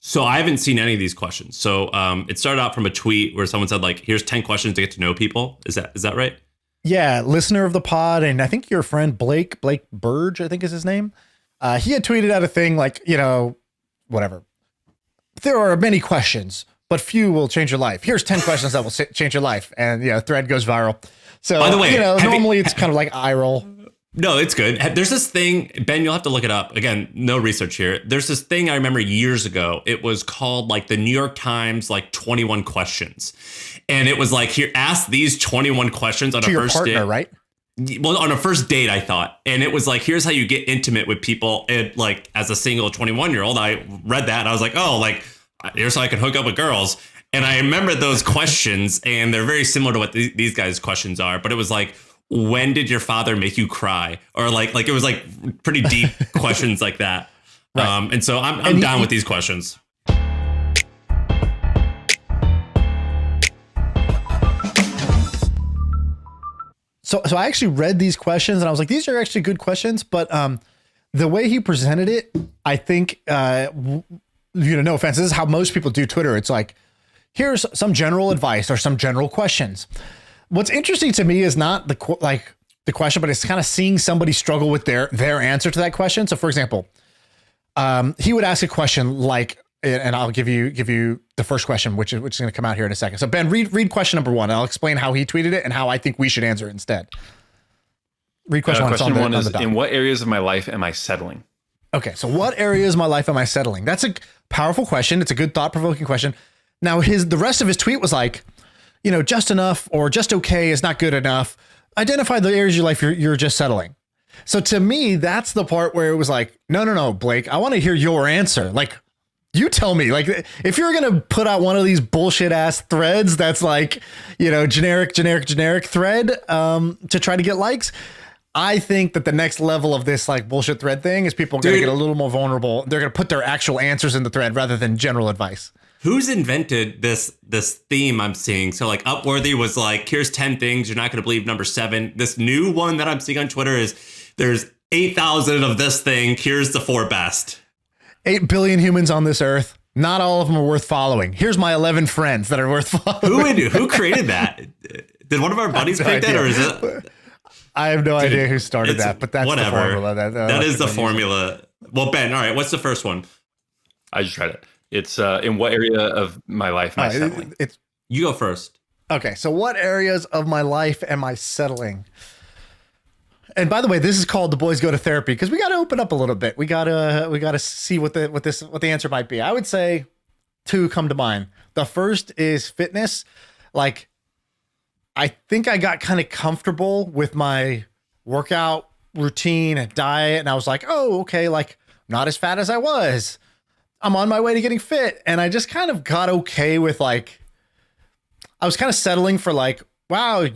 So I haven't seen any of these questions. So it started out from a tweet where someone said like, "Here's 10 questions to get to know people." Is that right? Yeah, listener of the pod, and I think your friend Blake Burge, I think is his name. He had tweeted out a thing like, whatever. There are many questions, but few will change your life. Here's 10 questions that will change your life, and thread goes viral. So, by the way, normally it's kind of like eye roll. No, it's good. There's this thing, Ben, you'll have to look it up. Again, no research here. There's this thing I remember years ago. It was called like the New York Times, like 21 questions. And it was like, here, ask these 21 questions on a first partner, date. Right? Well, on a first date, I thought. And it was like, here's how you get intimate with people. And like, as a single 21-year-old, I read that and I was like, oh, like, here's how I can hook up with girls. And I remember those questions, and they're very similar to what these guys' questions are. But it was like, when did your father make you cry? Or like it was like pretty deep questions like that. Right. And so I'm down with these questions. So I actually read these questions and I was like, these are actually good questions. But the way he presented it, I think, no offense, this is how most people do Twitter. It's like, here's some general advice or some general questions. What's interesting to me is not the question, but it's kind of seeing somebody struggle with their answer to that question. So, for example, he would ask a question like, and I'll give you the first question, which is going to come out here in a second. So, Ben, read question number 1. I'll explain how he tweeted it and how I think we should answer it instead. Read question 1. Question 1 is, in what areas of my life am I settling? Okay, so what areas of my life am I settling? That's a powerful question. It's a good thought-provoking question. Now, the rest of his tweet was like, just enough or just okay is not good enough. Identify the areas of your life you're just settling. So to me, that's the part where it was like, no, Blake, I want to hear your answer. Like, you tell me, like, if you're going to put out one of these bullshit ass threads, that's like, generic thread to try to get likes. I think that the next level of this like bullshit thread thing is people are going to get a little more vulnerable. They're going to put their actual answers in the thread rather than general advice. Who's invented this theme I'm seeing? So like Upworthy was like, here's 10 things you're not going to believe. Number 7. This new one that I'm seeing on Twitter is there's 8,000 of this thing. Here's the 4 best. 8 billion humans on this earth. Not all of them are worth following. Here's my 11 friends that are worth following. Who created that? Did one of our buddies pick that, or is it? I have no idea who started that, but that's whatever. The formula. That is the formula. Well, Ben, all right. What's the first one? I just tried it. It's in what area of my life am I settling? You go first. Okay, so what areas of my life am I settling? And by the way, this is called The Boys Go to Therapy because we got to open up a little bit. We got to see what the answer might be. I would say 2 come to mind. The first is fitness. Like, I think I got kind of comfortable with my workout routine and diet, and I was like, oh, okay, like not as fat as I was. I'm on my way to getting fit. And I just kind of got okay with like, I was kind of settling for like, wow,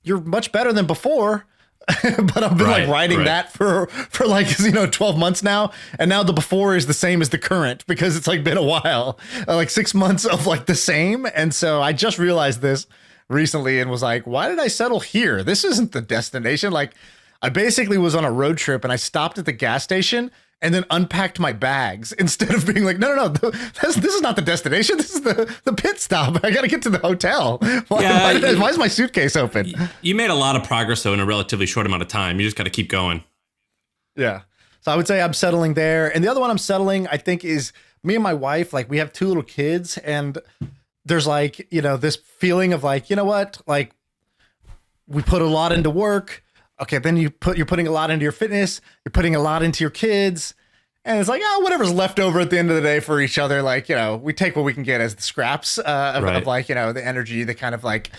you're much better than before. But I've been like riding that for like, 12 months now. And now the before is the same as the current because it's like been a while, like 6 months of like the same. And so I just realized this recently and was like, why did I settle here? This isn't the destination. Like I basically was on a road trip and I stopped at the gas station and then unpacked my bags instead of being like, no, this is not the destination. This is the pit stop. I got to get to the hotel. Why is my suitcase open? You made a lot of progress, though, in a relatively short amount of time. You just got to keep going. Yeah. So I would say I'm settling there. And the other one I'm settling, I think, is me and my wife. Like, we have 2 little kids. And there's like, this feeling of like, you know what? Like, we put a lot into work. Okay, then you're putting a lot into your fitness, you're putting a lot into your kids, and it's like, whatever's left over at the end of the day for each other, like, we take what we can get as the scraps of like, the energy, the kind of like,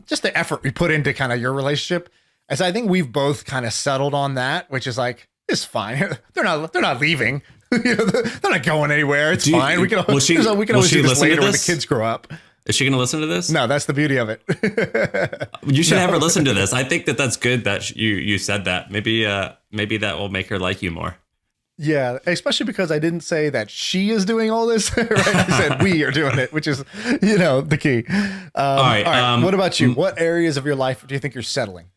just the effort we put into kind of your relationship. And so I think we've both kind of settled on that, which is like, it's fine. They're not leaving. They're not going anywhere. It's fine. We can always do this later when the kids grow up. Is she going to listen to this? No, that's the beauty of it. You should have her listen to this. I think that's good that you said that. Maybe that will make her like you more. Yeah, especially because I didn't say that she is doing all this. Right? I said we are doing it, which is, the key. All right. What about you? What areas of your life do you think you're settling?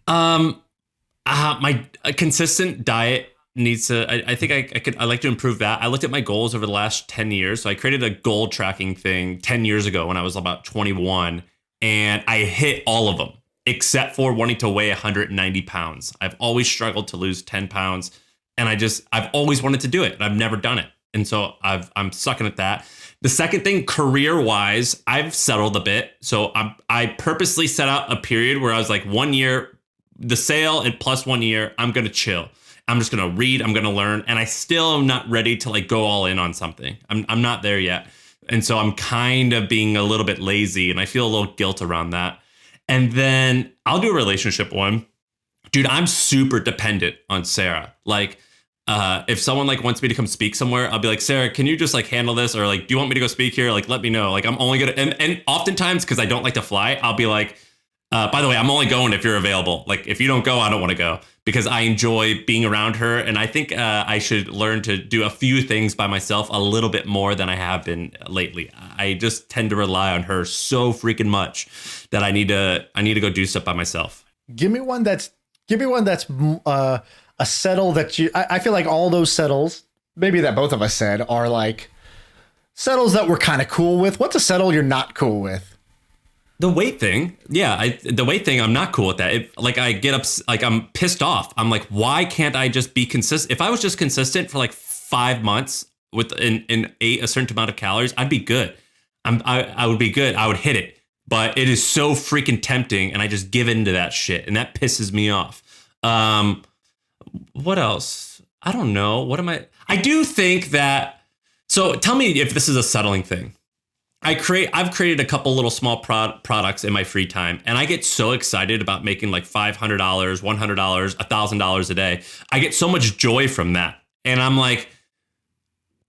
My consistent diet needs to, I think I like to improve that. I looked at my goals over the last 10 years. So I created a goal tracking thing 10 years ago when I was about 21, and I hit all of them except for wanting to weigh 190 pounds. I've always struggled to lose 10 pounds, and I've always wanted to do it, and I've never done it. And so I'm sucking at that. The second thing, career wise, I've settled a bit. So I purposely set out a period where I was like 1 year, the sale, and plus 1 year, I'm going to chill. I'm just going to read. I'm going to learn. And I still am not ready to like go all in on something. I'm not there yet. And so I'm kind of being a little bit lazy, and I feel a little guilt around that. And then I'll do a relationship one. Dude, I'm super dependent on Sarah. Like, if someone like wants me to come speak somewhere, I'll be like, Sarah, can you just like handle this? Or like, do you want me to go speak here? Like, let me know. Like, I'm only gonna, and oftentimes, because I don't like to fly, I'll be like, by the way, I'm only going if you're available. Like, if you don't go, I don't want to go, because I enjoy being around her. And I think I should learn to do a few things by myself a little bit more than I have been lately. I just tend to rely on her so freaking much that I need to go do stuff by myself. Give me one that's a settle that I feel like all those settles, maybe that both of us said, are like settles that we're kind of cool with. What's a settle you're not cool with? The weight thing. Yeah. The weight thing, I'm not cool with that. Like I get up, like I'm pissed off. I'm like, why can't I just be consistent? If I was just consistent for like 5 months with and ate a certain amount of calories, I'd be good. I would be good. I would hit it, but it is so freaking tempting. And I just give into that shit. And that pisses me off. What else? I don't know. What am I do think that. So tell me if this is a settling thing. I've created a couple little small products in my free time, and I get so excited about making like $500, $100, $1,000 a day. I get so much joy from that. And I'm like,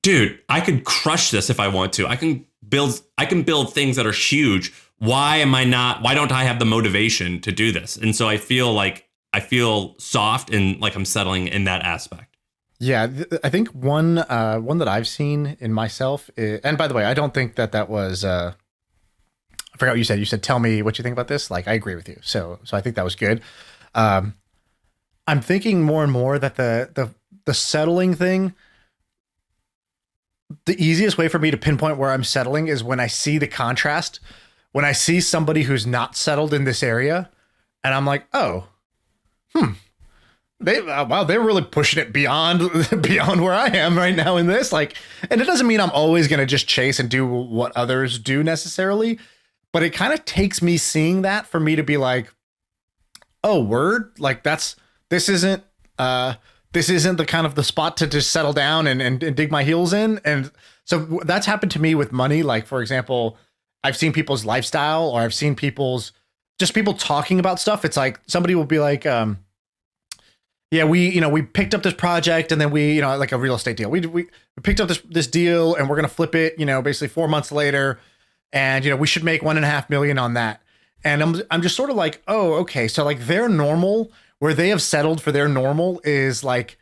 dude, I could crush this if I want to. I can build things that are huge. Why don't I have the motivation to do this? And so I feel soft and like I'm settling in that aspect. Yeah, I think one that I've seen in myself is, and by the way, I don't think that was I forgot what you said. You said, tell me what you think about this. Like, I agree with you. So I think that was good. I'm thinking more and more that the settling thing, the easiest way for me to pinpoint where I'm settling is when I see the contrast, when I see somebody who's not settled in this area, and I'm like, oh, they're really pushing it beyond where I am right now in this. Like, and it doesn't mean I'm always going to just chase and do what others do necessarily, but it kind of takes me seeing that for me to be like, oh, word, like this isn't the kind of the spot to just settle down and dig my heels in. And so that's happened to me with money. Like, for example, I've seen people's lifestyle, or I've seen people talking about stuff. It's like somebody will be like, yeah, we picked up this project, and then we, like a real estate deal. We picked up this deal, and we're going to flip it, basically 4 months later. And, we should make $1.5 million on that. And I'm just sort of like, oh, okay. So like their normal, where they have settled for their normal, is like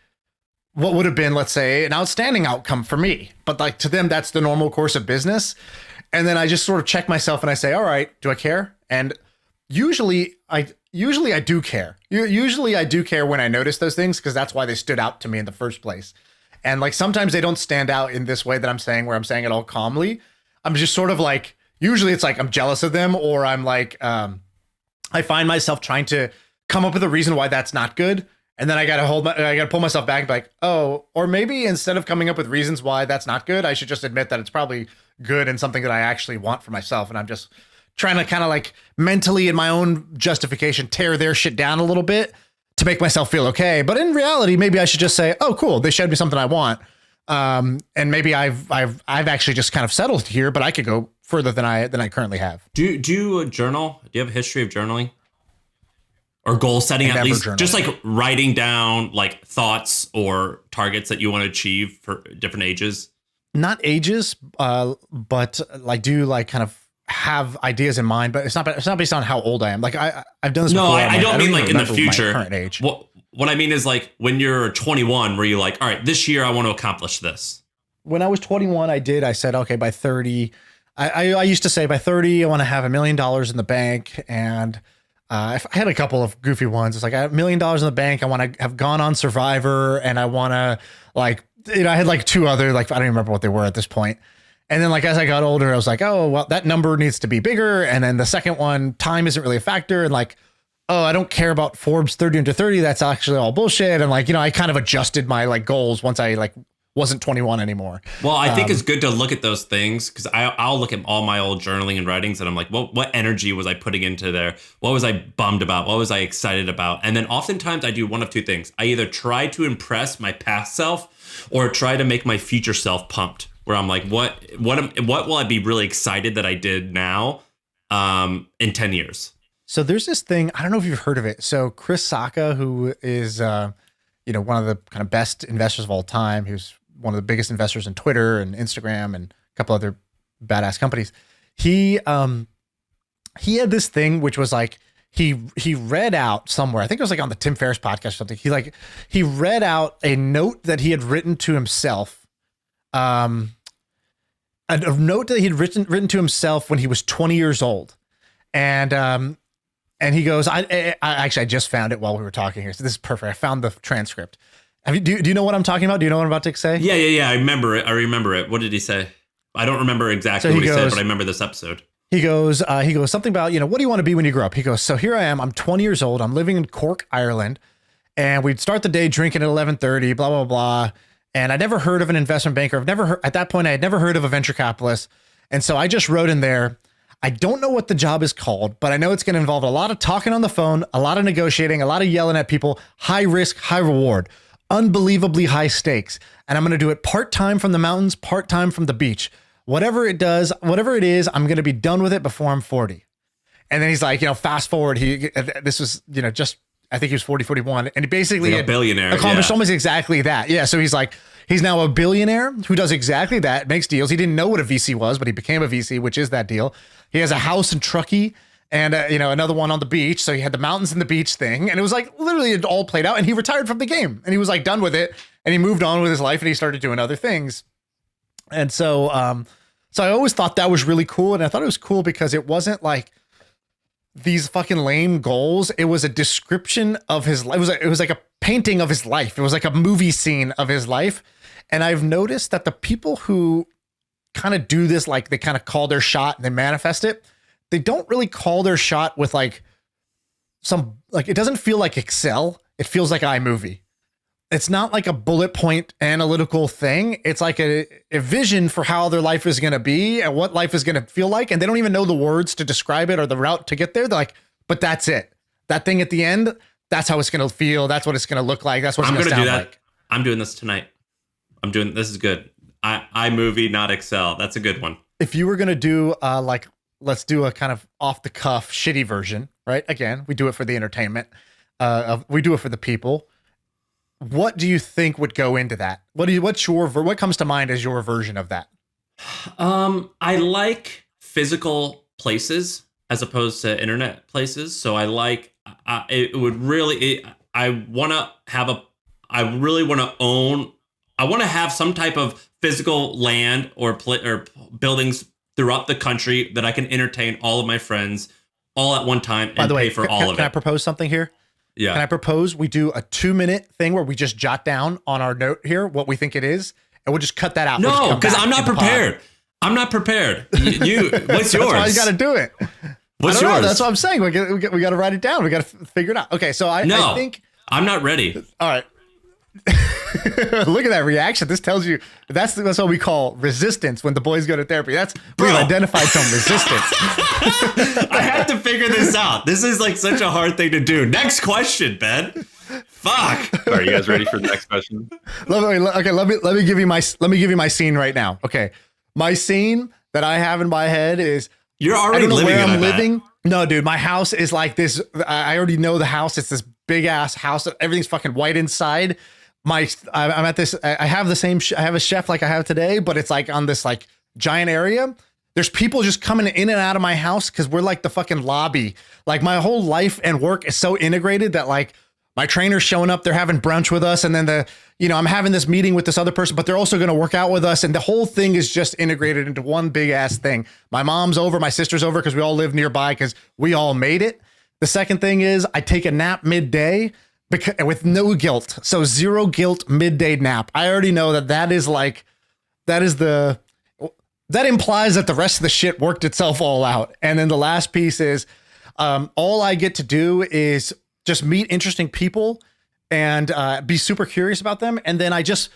what would have been, let's say, an outstanding outcome for me. But like to them, that's the normal course of business. And then I just sort of check myself and I say, all right, do I care? And usually I do care. Usually I do care when I notice those things, because that's why they stood out to me in the first place. And like sometimes they don't stand out in this way that I'm saying, where I'm saying it all calmly. I'm just sort of like, usually it's like I'm jealous of them, or I'm like, I find myself trying to come up with a reason why that's not good. And then I got to pull myself back and be like, oh, or maybe instead of coming up with reasons why that's not good, I should just admit that it's probably good and something that I actually want for myself. And I'm just trying to kind of like mentally, in my own justification, tear their shit down a little bit to make myself feel okay. But in reality, maybe I should just say, oh, cool, they showed me something I want. And maybe I've actually just kind of settled here, but I could go further than I currently have. Do you journal? Do you have a history of journaling? Or goal setting, at least? Journal. Just like writing down like thoughts or targets that you want to achieve for different ages? Not ages, but like do like kind of have ideas in mind, but it's not based on how old I am. Like I've done this before. No, I don't mean like in the future. Current age. What I mean is like when you're 21, where you're like, all right, this year I want to accomplish this. When I was 21, I said, okay, by 30, I used to say by 30, I want to have $1 million in the bank, and I had a couple of goofy ones. It's like I have $1 million in the bank. I want to have gone on Survivor, and I want to like, I had like two other, like, I don't even remember what they were at this point. And then like, as I got older, I was like, oh, well, that number needs to be bigger. And then the second one, time isn't really a factor. And like, oh, I don't care about Forbes 30 under 30. That's actually all bullshit. And like, I kind of adjusted my like goals once I like wasn't 21 anymore. Well, I think it's good to look at those things because I'll look at all my old journaling and writings and I'm like, what energy was I putting into there? What was I bummed about? What was I excited about? And then oftentimes I do one of two things. I either try to impress my past self or try to make my future self pumped, where I'm like, what will I be really excited that I did now in 10 years? So there's this thing, I don't know if you've heard of it. So Chris Sacca, who is, one of the kind of best investors of all time, who's one of the biggest investors in Twitter and Instagram and a couple other badass companies. He had this thing, which was like, he read out somewhere, I think it was like on the Tim Ferriss podcast or something. He read out a note that he had written to himself. A note that he had written to himself when he was 20 years old. And he goes, I just found it while we were talking here. So this is perfect. I found the transcript. Do you know what I'm talking about? Do you know what I'm about to say? Yeah. I remember it. What did he say? I don't remember exactly what he said, but I remember this episode. He goes something about, what do you want to be when you grow up? He goes, so here I am. I'm 20 years old. I'm living in Cork, Ireland. And we'd start the day drinking at 11:30, blah, blah, blah. And I'd never heard of an investment banker. At that point, I had never heard of a venture capitalist. And so I just wrote in there, I don't know what the job is called, but I know it's going to involve a lot of talking on the phone, a lot of negotiating, a lot of yelling at people, high risk, high reward, unbelievably high stakes. And I'm going to do it part-time from the mountains, part-time from the beach. Whatever it is, I'm going to be done with it before I'm 40. And then he's like, fast forward. This was, I think he was 40, 41. And he basically like a billionaire, accomplished almost exactly that. Yeah. So he's like, he's now a billionaire who does exactly that, makes deals. He didn't know what a VC was, but he became a VC, which is that deal. He has a house in Truckee and, another one on the beach. So he had the mountains and the beach thing. And it was like literally it all played out. And he retired from the game and he was like done with it. And he moved on with his life and he started doing other things. And so I always thought that was really cool. And I thought it was cool because it wasn't like these fucking lame goals. It was a description of his life. It was like a painting of his life. It was like a movie scene of his life. And I've noticed that the people who kind of do this, like they kind of call their shot and they manifest it, they don't really call their shot with like it doesn't feel like Excel. It feels like iMovie. It's not like a bullet point analytical thing. It's like a vision for how their life is going to be and what life is going to feel like. And they don't even know the words to describe it or the route to get there. They're like, but that's it. That thing at the end, that's how it's going to feel. That's what it's going to look like. That's what it's going to sound like. I'm doing this tonight. This is good. iMovie, not Excel. That's a good one. If you were going to do let's do a kind of off the cuff shitty version, right? Again, we do it for the entertainment. We do it for the people. What do you think would go into that? What comes to mind as your version of that? I like physical places as opposed to internet places. So I like, I want to have some type of physical land or buildings throughout the country that I can entertain all of my friends all at one time and pay for all of it. Can I propose something here? Yeah. Can I propose we do a 2-minute thing where we just jot down on our note here what we think it is, and we'll just cut that out. No, because I'm not prepared. I'm not prepared. What's yours? That's why you got to do it. What's yours? That's what I'm saying. We got to write it down. We got to figure it out. Okay, so I think I'm not ready. All right. Look at that reaction. This tells you that's what we call resistance when the boys go to therapy. We've identified some resistance. I have to figure this out. This is like such a hard thing to do. Next question, Ben. Fuck. Are you guys ready for the next question? Let me give you my scene right now. Okay, my scene that I have in my head is you're already living. No, dude, my house is like this. I already know the house. It's this big ass house. Everything's fucking white inside. I'm at this. I have the same. I have a chef like I have today, but it's like on this like giant area. There's people just coming in and out of my house because we're like the fucking lobby. Like my whole life and work is so integrated that like my trainer's showing up, they're having brunch with us, and then I'm having this meeting with this other person, but they're also going to work out with us, and the whole thing is just integrated into one big ass thing. My mom's over, my sister's over because we all live nearby because we all made it. The second thing is I take a nap midday with no guilt. So 0 guilt midday nap. I already know that implies that the rest of the shit worked itself all out. And then the last piece is all I get to do is just meet interesting people and be super curious about them. And then I just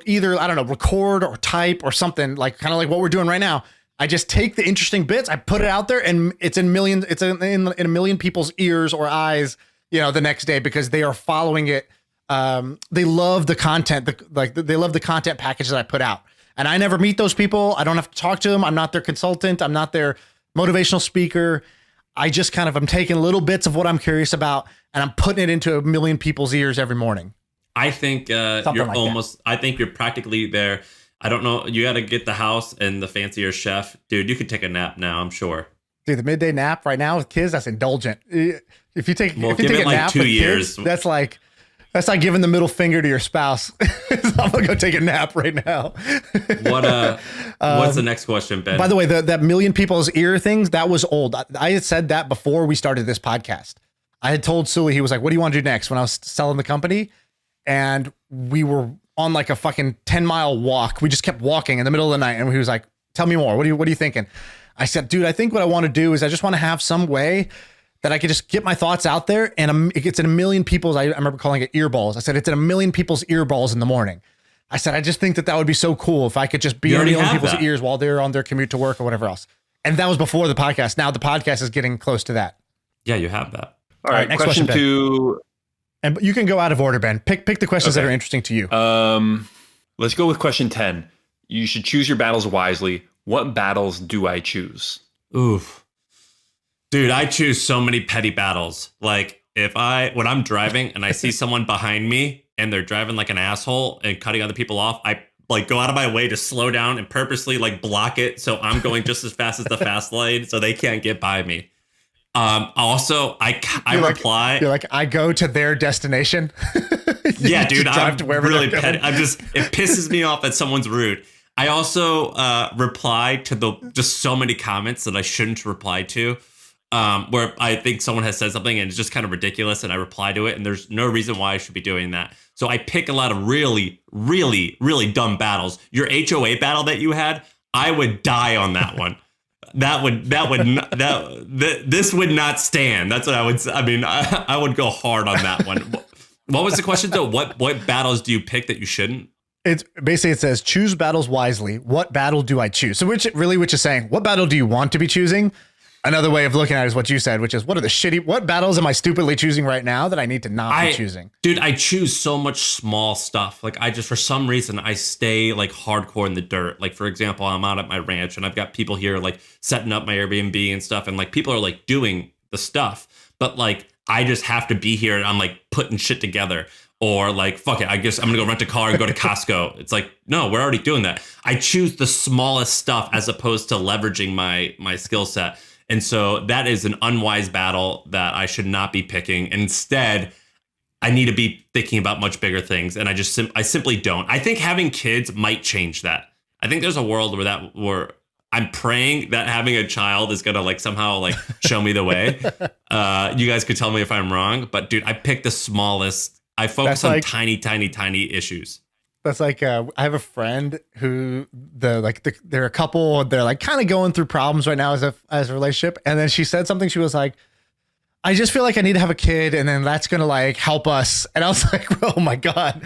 either, I don't know, record or type or something like kind of like what we're doing right now. I just take the interesting bits, I put it out there, and it's in millions, it's in a million people's ears or eyes, the next day, because they are following it. They love the content, they love the content package that I put out. And I never meet those people. I don't have to talk to them. I'm not their consultant. I'm not their motivational speaker. I just I'm taking little bits of what I'm curious about and I'm putting it into a million people's ears every morning. I think I think you're practically there. I don't know. You got to get the house and the fancier chef. Dude, you could take a nap now, I'm sure. Dude, the midday nap right now with kids, that's indulgent. If you take a like nap 2 with years. Kids, that's like giving the middle finger to your spouse. So I'm going to go take a nap right now. What's the next question, Ben? By the way, that million people's ear things, that was old. I had said that before we started this podcast. I had told Sully, he was like, what do you want to do next? When I was selling the company, and we were on like a fucking 10-mile walk. We just kept walking in the middle of the night. And he was like, tell me more. What are you thinking? I said, dude, I think what I want to do is I just want to have some way that I could just get my thoughts out there. And it gets in a million people's, I remember calling it earballs. I said, it's in a million people's earballs in the morning. I said, I just think that would be so cool if I could just be in a million people's ears while they're on their commute to work or whatever else. And that was before the podcast. Now the podcast is getting close to that. Yeah, you have that. All right, next question 2. And you can go out of order, Ben. Pick the questions that are interesting to you. Let's go with question 10. You should choose your battles wisely. What battles do I choose? Oof. Dude, I choose so many petty battles. Like when I'm driving and I see someone behind me and they're driving like an asshole and cutting other people off, I go out of my way to slow down and purposely block it. So I'm going just as fast as the fast lane so they can't get by me. Also, I reply. You're like, I go to their destination. Yeah, dude, I'm really petty. It pisses me off that someone's rude. I also reply to just so many comments that I shouldn't reply to, where I think someone has said something and it's just kind of ridiculous, and I reply to it, and there's no reason why I should be doing that. So I pick a lot of really, really, really dumb battles. Your HOA battle that you had, I would die on that one. This would not stand. That's what I would say. I mean, I would go hard on that one. What was the question though? What battles do you pick that you shouldn't? It's basically, it says choose battles wisely. What battle do I choose? So which is saying, what battle do you want to be choosing? Another way of looking at it is what you said, which is what battles am I stupidly choosing right now that I need to not be choosing? Dude, I choose so much small stuff. Like for some reason, I stay hardcore in the dirt. Like, for example, I'm out at my ranch and I've got people here setting up my Airbnb and stuff. And people are doing the stuff, but I just have to be here and I'm putting shit together. Or fuck it, I guess I'm gonna go rent a car and go to Costco. It's no, we're already doing that. I choose the smallest stuff as opposed to leveraging my skill set. And so that is an unwise battle that I should not be picking. Instead, I need to be thinking about much bigger things. And I simply don't. I think having kids might change that. I think there's a world where I'm praying that having a child is gonna somehow show me the way. You guys could tell me if I'm wrong, but dude, I pick the smallest. I focus on tiny, tiny, tiny issues. That's I have a friend who they're a couple. They're kind of going through problems right now as a relationship. And then she said something. She was like, I just feel like I need to have a kid, and then that's gonna help us. And I was like, oh my God,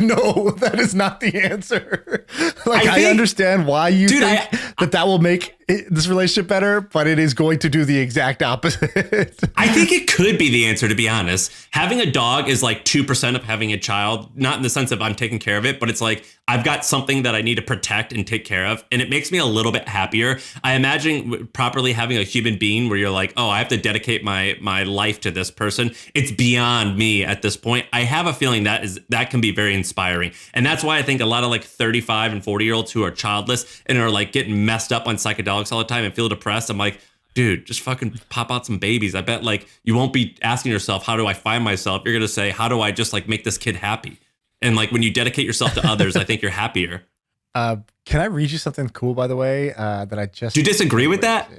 no, that is not the answer. I understand why you think that will make this relationship better, but it is going to do the exact opposite. I think it could be the answer, to be honest. Having a dog is 2% of having a child, not in the sense of I'm taking care of it, but it's I've got something that I need to protect and take care of, and it makes me a little bit happier. I imagine properly having a human being where you're oh, I have to dedicate my life to this person. It's beyond me at this point. I have a feeling that can be very inspiring. And that's why I think a lot of 35 and 40-year-olds who are childless and are getting messed up on psychedelics all the time and feel depressed, I'm dude, just fucking pop out some babies. I bet you won't be asking yourself, how do I find myself? You're going to say, how do I just make this kid happy? And when you dedicate yourself to others, I think you're happier. Can I read you something cool, by the way, that I just... Do you disagree with that?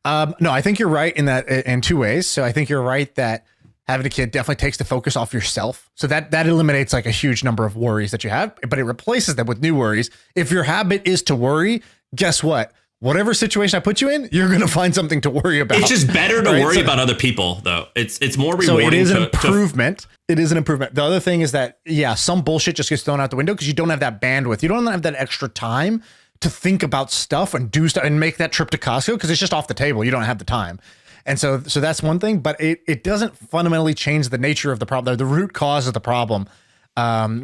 No, I think you're right in that in two ways. So I think you're right that having a kid definitely takes the focus off yourself. So that eliminates like a huge number of worries that you have, but it replaces them with new worries. If your habit is to worry, guess what? Whatever situation I put you in, you're going to find something to worry about. It's just better to worry about other people, though. It's more rewarding. So it is an improvement. It is an improvement. The other thing is that, yeah, some bullshit just gets thrown out the window because you don't have that bandwidth. You don't have that extra time to think about stuff and do stuff and make that trip to Costco because it's just off the table. You don't have the time. And so that's one thing, but it doesn't fundamentally change the nature of the problem, the root cause of the problem,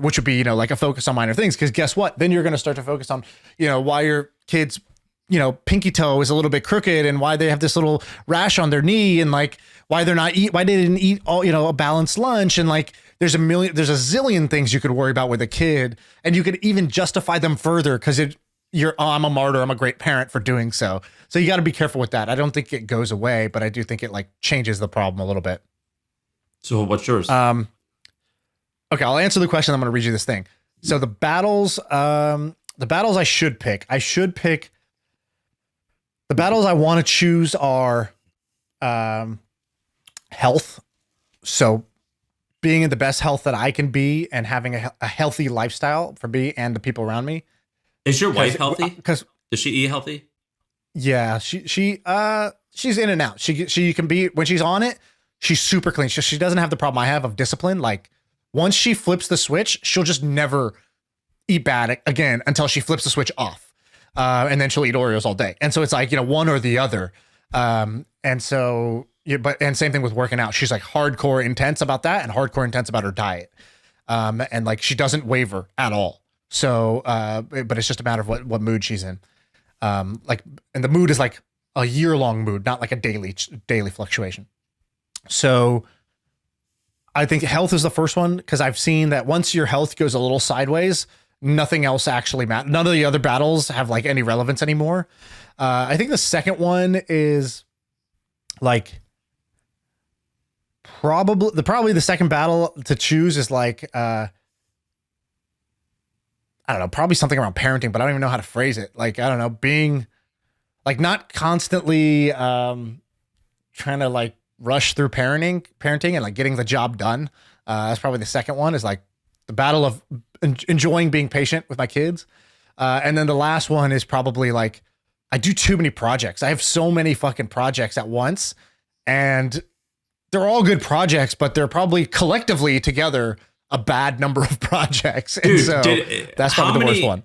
which would be, you know, like a focus on minor things. Because guess what? Then you're going to start to focus on, you know, why your kids, you know, pinky toe is a little bit crooked and why they have this little rash on their knee and like why they didn't eat all, you know, a balanced lunch. And like, there's a zillion things you could worry about with a kid, and you could even justify them further because I'm a martyr. I'm a great parent for doing so. So you got to be careful with that. I don't think it goes away, but I do think it like changes the problem a little bit. So what's yours? Okay, I'll answer the question. I'm going to read you this thing. So the battles I should pick. The battles I want to choose are health. So being in the best health that I can be and having a healthy lifestyle for me and the people around me. Is your wife healthy? Because does she eat healthy? Yeah, she's in and out. She can be, when she's on it, she's super clean. She doesn't have the problem I have of discipline. Like once she flips the switch, she'll just never eat bad again until she flips the switch off. And then she'll eat Oreos all day. And so it's like, you know, one or the other. And so, and same thing with working out. She's like hardcore intense about that and hardcore intense about her diet. And like, she doesn't waver at all. So, but it's just a matter of what mood she's in. And the mood is like a year-long mood, not like a daily fluctuation. So I think health is the first one, because I've seen that once your health goes a little sideways, nothing else actually matters. None of the other battles have like any relevance anymore. I think the second one is like probably the second battle to choose is like, I don't know, probably something around parenting, but I don't even know how to phrase it. Like, I don't know, being like not constantly trying to like rush through parenting and like getting the job done. That's probably the second one, is like the battle of enjoying being patient with my kids. And then the last one is probably like, I do too many projects. I have so many fucking projects at once, and they're all good projects, but they're probably collectively together a bad number of projects. And Dude, so that's probably the worst one.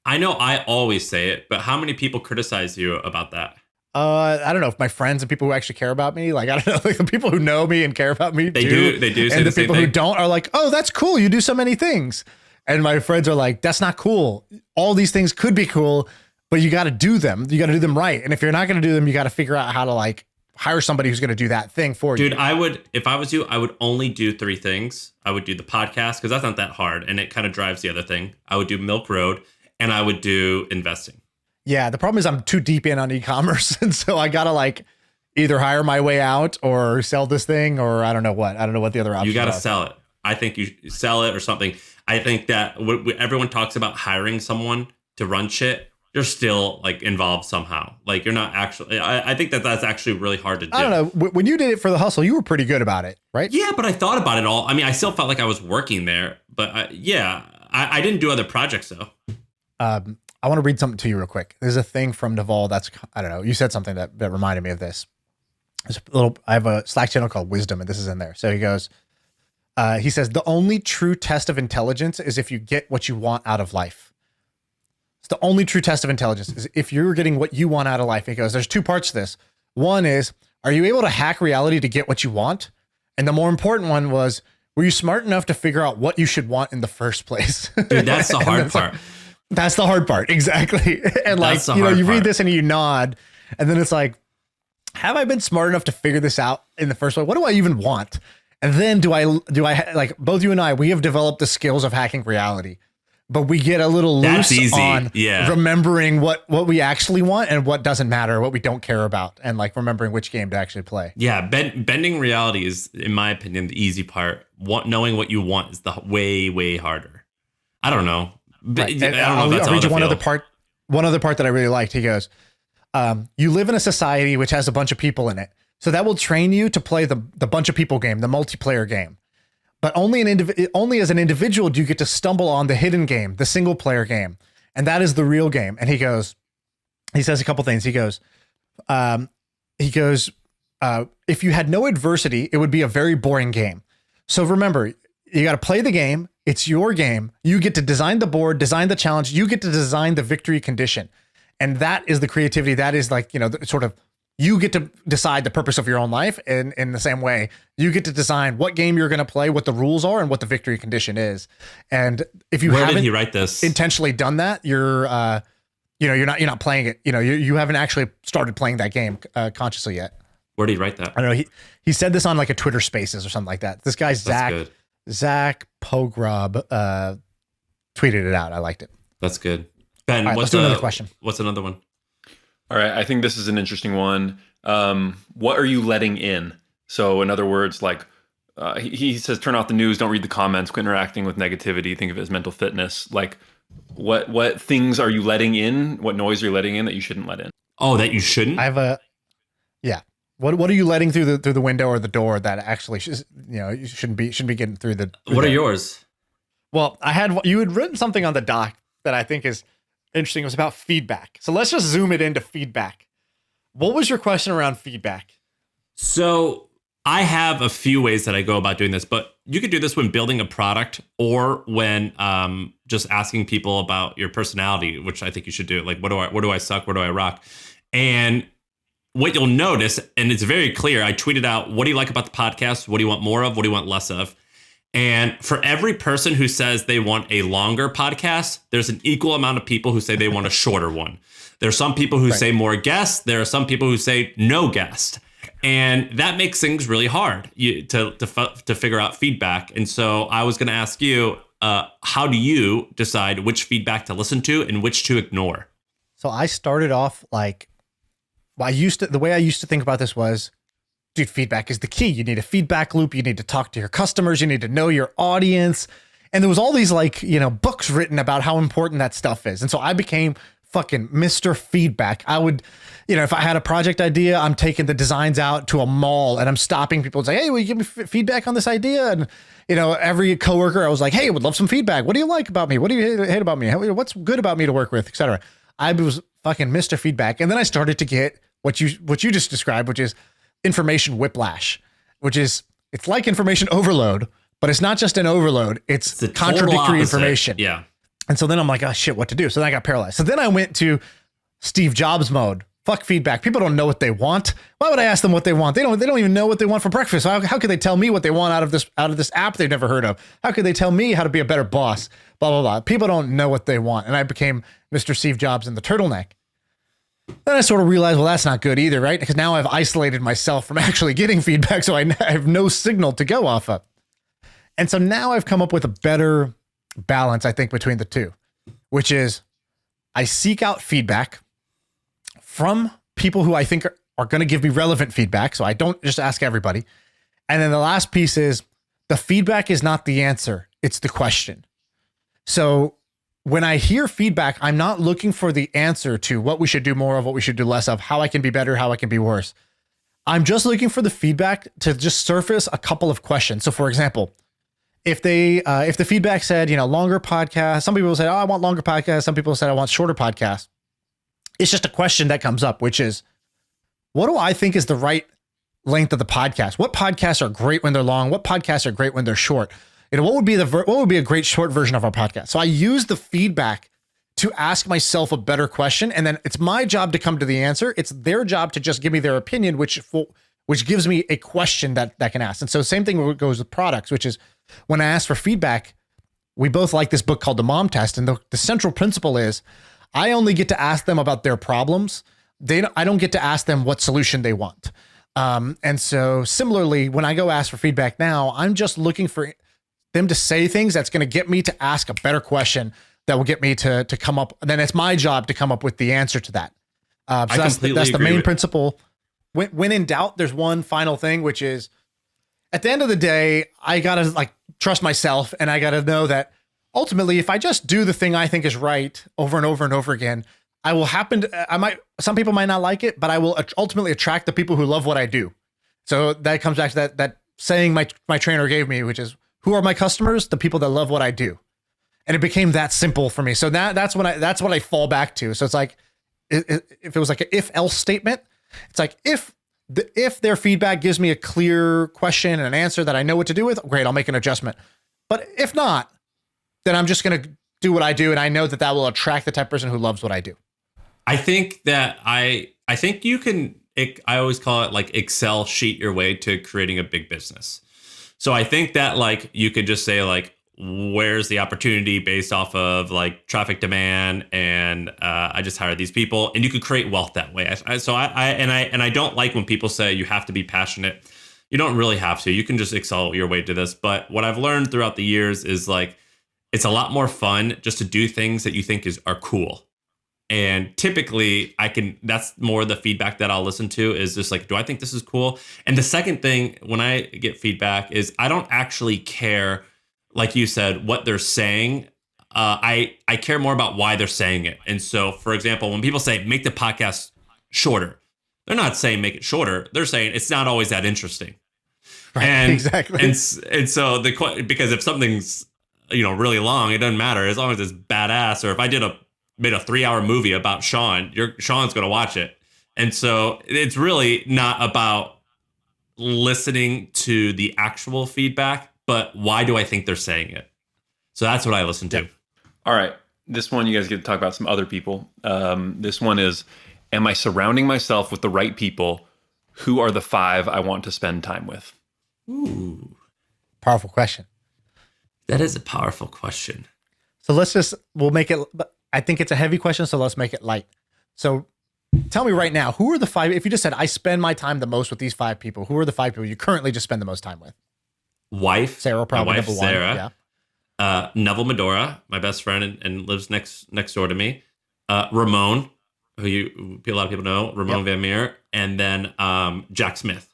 I know I always say it, but how many people criticize you about that? I don't know if my friends and people who actually care about me, like, I don't know, like the people who know me and care about me, They do say and the same people thing. who don't are like, oh, that's cool. You do so many things. And my friends are like, that's not cool. All these things could be cool, but you got to do them. You got to do them right. And if you're not going to do them, you got to figure out how to like hire somebody who's going to do that thing for you. Dude, if I was you, I would only do 3 things. I would do the podcast, because that's not that hard, and it kind of drives the other thing. I would do Milk Road, and I would do investing. Yeah, the problem is I'm too deep in on e-commerce, and so I gotta like either hire my way out or sell this thing, or I don't know what the other option. You got to are. sell it. I think you sell it or something. I think that everyone talks about hiring someone to run shit. You're still like involved somehow. Like you're not actually. I think that's actually really hard to do. I don't know. When you did it for the hustle, you were pretty good about it, right? Yeah, but I thought about it all. I mean, I still felt like I was working there, but I didn't do other projects though. I want to read something to you real quick. There's a thing from Naval that's, I don't know, you said something that reminded me of this. I have a Slack channel called Wisdom, and this is in there. So he goes, he says, the only true test of intelligence is if you get what you want out of life. It's the only true test of intelligence is if you're getting what you want out of life. He goes, there's 2 parts to this. One is, are you able to hack reality to get what you want? And the more important one was, were you smart enough to figure out what you should want in the first place? Dude, that's the hard part. That's the hard part. Exactly. And like, you know, you read this and you nod, and then it's like, have I been smart enough to figure this out in the first place? What do I even want? And then do I like, both you and I, we have developed the skills of hacking reality, but we get a little loose on remembering what we actually want and what doesn't matter, what we don't care about, and like remembering which game to actually play. Yeah. Bending reality is, in my opinion, the easy part. Knowing what you want is the way harder. I don't know. Right. I'll read you one other part that I really liked. He goes, You live in a society which has a bunch of people in it. So that will train you to play the bunch of people game, the multiplayer game. But only as an individual do you get to stumble on the hidden game, the single player game. And that is the real game. And he says a couple things. He goes, if you had no adversity, it would be a very boring game. So remember, you got to play the game. It's your game. You get to design the board, design the challenge. You get to design the victory condition. And that is the creativity. That is like, sort of, you get to decide the purpose of your own life. And in the same way, you get to design what game you're going to play, what the rules are, and what the victory condition is. And if you haven't did he write this? Intentionally done that, you're not playing it. You haven't actually started playing that game consciously yet. Where did he write that? I don't know. He said this on like a Twitter Spaces or something like that. This guy Zach Pogrub tweeted it out. I liked it. That's good. Ben, right, let's do another question. What's another one? All right, I think this is an interesting one. What are you letting in? So in other words, like he says, turn off the news, don't read the comments, quit interacting with negativity, think of it as mental fitness. Like what things are you letting in? What noise are you letting in that you shouldn't let in? Oh, that you shouldn't? Yeah. What are you letting through the window or the door that actually you shouldn't be getting through the? What are yours? Well, you had written something on the doc that I think is interesting. It was about feedback. So let's just zoom it into feedback. What was your question around feedback? So I have a few ways that I go about doing this, but you could do this when building a product or when just asking people about your personality, which I think you should do. Like, what do I suck? Where do I rock? And what you'll notice, and it's very clear, I tweeted out, what do you like about the podcast? What do you want more of? What do you want less of? And for every person who says they want a longer podcast, there's an equal amount of people who say they want a shorter one. There are some people who say more guests. There are some people who say no guest. And that makes things really hard to figure out feedback. And so I was going to ask you, how do you decide which feedback to listen to and which to ignore? So I started off like, the way I used to think about this was, dude, feedback is the key. You need a feedback loop. You need to talk to your customers. You need to know your audience. And there was all these books written about how important that stuff is. And so I became fucking Mr. Feedback. I would, if I had a project idea, I'm taking the designs out to a mall and I'm stopping people and say, hey, will you give me feedback on this idea? And, every coworker, I was like, hey, I would love some feedback. What do you like about me? What do you hate about me? What's good about me to work with, et cetera. I was fucking Mr. Feedback. And then I started to get what you just described, which is information whiplash, it's like information overload, but it's not just an overload. It's contradictory information. Yeah. And so then I'm like, oh shit, what to do? So then I got paralyzed. So then I went to Steve Jobs mode. Fuck feedback. People don't know what they want. Why would I ask them what they want? They don't even know what they want for breakfast. So how could they tell me what they want out of this app they've never heard of? How could they tell me how to be a better boss? Blah, blah, blah. People don't know what they want. And I became Mr. Steve Jobs in the turtleneck. Then I sort of realized, well, that's not good either, right? Because now I've isolated myself from actually getting feedback, so I have no signal to go off of. And so now I've come up with a better balance, I think, between the two, which is I seek out feedback from people who I think are going to give me relevant feedback, so I don't just ask everybody. And then the last piece is the feedback is not the answer, it's the question. So when I hear feedback, I'm not looking for the answer to what we should do more of, what we should do less of, how I can be better, how I can be worse. I'm just looking for the feedback to just surface a couple of questions. So for example, if the feedback said, longer podcast, some people say, oh, I want longer podcasts. Some people said, I want shorter podcasts. It's just a question that comes up, which is, what do I think is the right length of the podcast? What podcasts are great when they're long? What podcasts are great when they're short? What would be a great short version of our podcast? So I use the feedback to ask myself a better question. And then it's my job to come to the answer. It's their job to just give me their opinion, which gives me a question that can ask. And so same thing goes with products, which is when I ask for feedback, we both like this book called The Mom Test. And the central principle is I only get to ask them about their problems. I don't get to ask them what solution they want. And so similarly, when I go ask for feedback now, I'm just looking for them to say things that's going to get me to ask a better question that will get me to come up. And then it's my job to come up with the answer to that. So that's the main principle. When in doubt, there's one final thing, which is at the end of the day, I got to trust myself. And I got to know that ultimately, if I just do the thing I think is right over and over and over again, I will some people might not like it, but I will ultimately attract the people who love what I do. So that comes back to that saying my trainer gave me, which is, who are my customers? The people that love what I do. And it became that simple for me. So that's what I fall back to. So it's like, if it was like an if else statement, it's like, if their feedback gives me a clear question and an answer that I know what to do with, great, I'll make an adjustment. But if not, then I'm just going to do what I do. And I know that will attract the type of person who loves what I do. I think that I think you can, I always call it like Excel sheet your way to creating a big business. So I think that like you could just say like, where's the opportunity based off of like traffic demand, and I just hired these people, and you could create wealth that way. I don't like when people say you have to be passionate. You don't really have to. You can just excel your way to this. But what I've learned throughout the years is like, it's a lot more fun just to do things that you think are cool. And typically that's more the feedback that I'll listen to, is just like, do I think this is cool? And the second thing when I get feedback is I don't actually care, like you said, what they're saying. I care more about why they're saying it. And so, for example, when people say make the podcast shorter, they're not saying make it shorter. They're saying it's not always that interesting. Right, and exactly. And so because if something's really long, it doesn't matter as long as it's badass. Or if I made a 3-hour movie about Sean's going to watch it. And so it's really not about listening to the actual feedback, but why do I think they're saying it? So that's what I listen to. All right. This one, you guys get to talk about some other people. This one is, am I surrounding myself with the right people? Who are the 5 I want to spend time with? Ooh. Powerful question. That is a powerful question. So we'll make it, I think it's a heavy question, so let's make it light. So tell me right now, who are the 5, if you just said, I spend my time the most with these 5 people, who are the 5 people you currently just spend the most time with? Wife. Sarah, probably my wife, number 1. Sarah. Yeah. Neville Medora, my best friend and lives next door to me. Ramon, who a lot of people know, Ramon Van Meer. And then Jack Smith.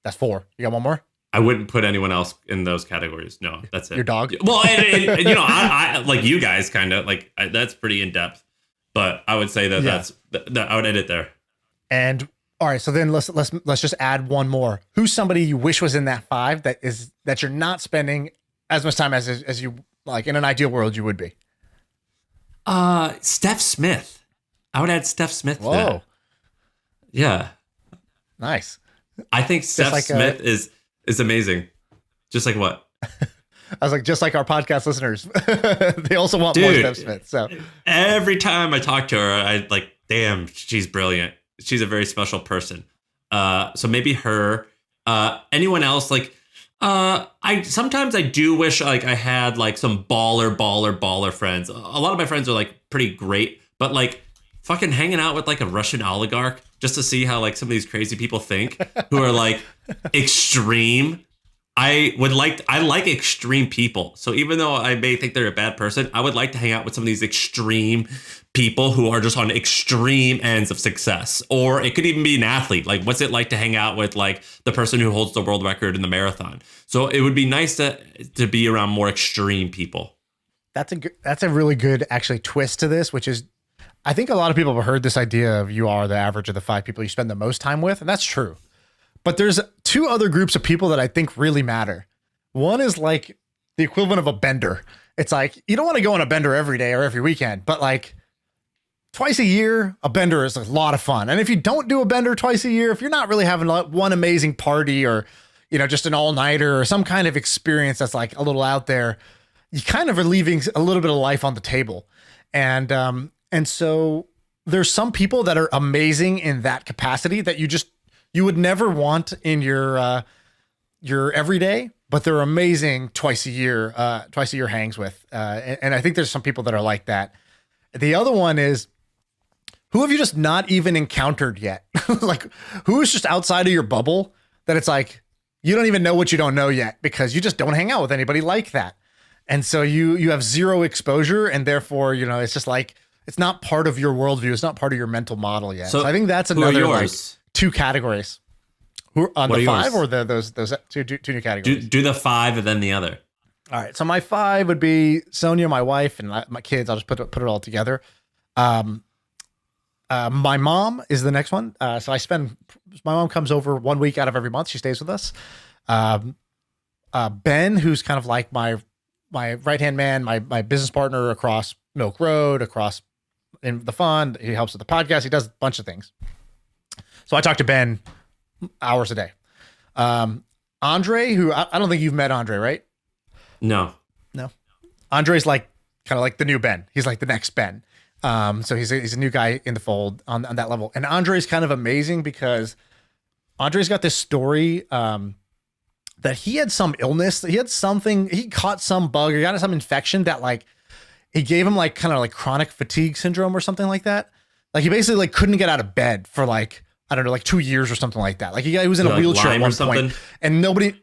That's 4. You got one more? I wouldn't put anyone else in those categories. No, that's it. Your dog? Well, I like you guys kind of like that's pretty in depth, but I would say that I would end it there. And all right, so then let's just add one more. Who's somebody you wish was in that 5 that you're not spending as much time as you like in an ideal world you would be? Steph Smith. I would add Steph Smith. Whoa. To that. Yeah. Nice. I think Steph Smith is amazing. Just like what? I was like, just like our podcast listeners, they also want more Steph Smith. So every time I talk to her, I like, damn, she's brilliant. She's a very special person. So maybe her. Anyone else? Like, sometimes I do wish like I had like some baller friends. A lot of my friends are like pretty great, but like fucking hanging out with like a Russian oligarch just to see how like some of these crazy people think who are like extreme. I like extreme people. So even though I may think they're a bad person, I would like to hang out with some of these extreme people who are just on extreme ends of success. Or it could even be an athlete. Like, what's it like to hang out with like the person who holds the world record in the marathon? So it would be nice to be around more extreme people. That's a really good actually twist to this, which is, I think a lot of people have heard this idea of you are the average of the 5 people you spend the most time with, and that's true. But there's 2 other groups of people that I think really matter. One is like the equivalent of a bender. It's like, you don't want to go on a bender every day or every weekend, but like twice a year, a bender is a lot of fun. And if you don't do a bender twice a year, if you're not really having one amazing party or, just an all-nighter or some kind of experience that's like a little out there, you kind of are leaving a little bit of life on the table. And so there's some people that are amazing in that capacity that you would never want in your everyday, but they're amazing twice a year hangs with. And I think there's some people that are like that. The other one is, who have you just not even encountered yet? Like, who is just outside of your bubble that it's like, you don't even know what you don't know yet because you just don't hang out with anybody like that. And so you have zero exposure, and therefore, it's just like, it's not part of your worldview. It's not part of your mental model yet. So I think that's another like 2 categories. Who on the 5 or those two new categories? Do the 5 and then the other. All right. So my 5 would be Sonia, my wife, and my kids. I'll just put it all together. My mom is the next one. So my mom comes over 1 week out of every month. She stays with us. Ben, who's kind of like my right-hand man, my business partner across Milk Road, across in the fund. He helps with the podcast. He does a bunch of things. So I talk to Ben hours a day. Andre, who I don't think you've met Andre, right? No. Andre's like kind of like the new Ben. He's like the next Ben. So he's a new guy in the fold on that level. And Andre's kind of amazing because Andre's got this story that he had some illness. He had something. He caught some bug or got some infection that like it gave him like kind of like chronic fatigue syndrome or something like that. Like he basically like couldn't get out of bed for like, I don't know, like 2 years or something like that. Like he was in a wheelchair at one point and nobody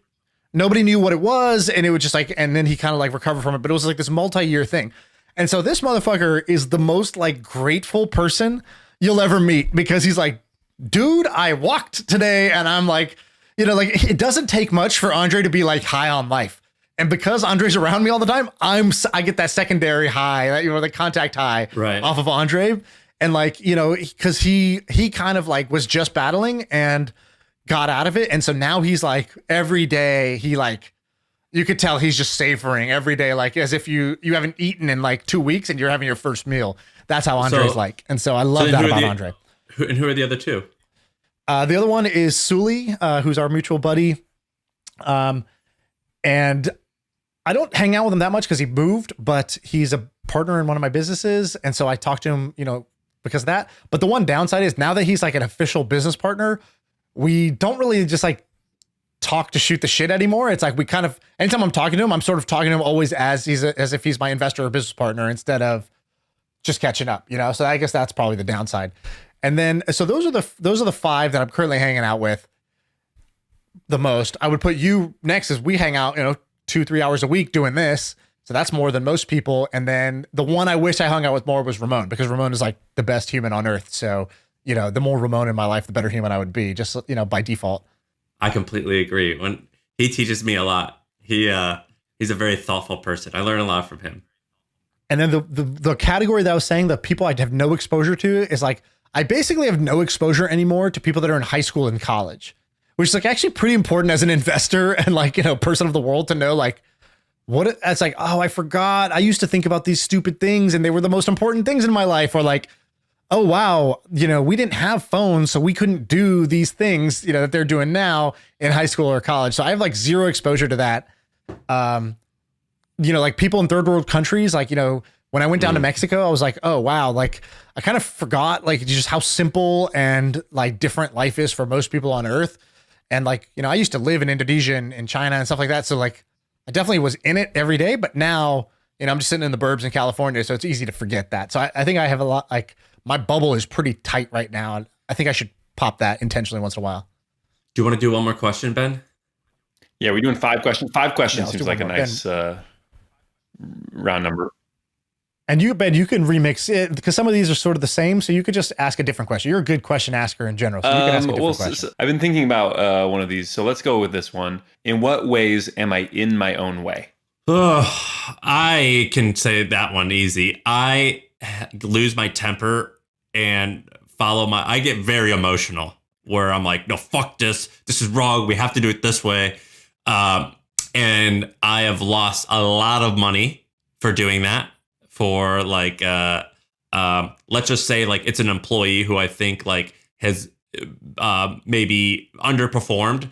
knew what it was. And it was just like, and then he kind of like recovered from it, but it was like this multi-year thing. And so this motherfucker is the most like grateful person you'll ever meet because he's like, dude, I walked today. And I'm like, you know, like it doesn't take much for Andre to be like high on life. And because Andre's around me all the time, I get that secondary high, you know, the contact high off of Andre. And like, you know, because he kind of like was just battling and got out of it. And so now he's like every day he like, you could tell he's just savoring every day, like as if you haven't eaten in like 2 weeks and you're having your first meal. That's how Andre's like. And so I love that about Andre. Who are the other two? The other one is Sully, who's our mutual buddy. And I don't hang out with him that much because he moved, but he's a partner in one of my businesses. And so I talk to him, you know, because of that. But the one downside is now that he's like an official business partner, we don't really just like talk to shoot the shit anymore. It's like we kind of, anytime I'm talking to him, I'm sort of talking to him always as if he's my investor or business partner instead of just catching up, you know? So I guess that's probably the downside. And then, so those are the five that I'm currently hanging out with the most. I would put you next as we hang out, you know, 2-3 hours a week doing this. So that's more than most people. And then the one I wish I hung out with more was Ramon, because Ramon is like the best human on earth. So, you know, the more Ramon in my life, the better human I would be, just, you know, by default. I completely agree. When he teaches me a lot, he's a very thoughtful person. I learn a lot from him. And then the category that I was saying, the people I have no exposure to is like, I basically have no exposure anymore to people that are in high school and college, which is like actually pretty important as an investor and like, you know, person of the world to know like what it's like. Oh, I forgot. I used to think about these stupid things and they were the most important things in my life. Or like, oh, wow, you know, we didn't have phones, so we couldn't do these things, you know, that they're doing now in high school or college. So I have like zero exposure to that. You know, like people in third world countries, like, you know, when I went down to Mexico, I was like, oh, wow, like I kind of forgot like just how simple and like different life is for most people on earth. And like, you know, I used to live in Indonesia and China and stuff like that. So like I definitely was in it every day, but now, you know, I'm just sitting in the burbs in California. So it's easy to forget that. So I think I have a lot, like my bubble is pretty tight right now. And I think I should pop that intentionally once in a while. Do you want to do one more question, Ben? Yeah, we're doing 5 questions. 5 questions seems like a nice round number. And you, Ben, you can remix it because some of these are sort of the same. So you could just ask a different question. You're a good question asker in general. So you can ask a different question. I've been thinking about one of these. So let's go with this one. In what ways am I in my own way? I can say that one easy. I lose my temper and I get very emotional where I'm like, no, fuck this. This is wrong. We have to do it this way. And I have lost a lot of money for doing that. For like, let's just say like it's an employee who I think like has maybe underperformed,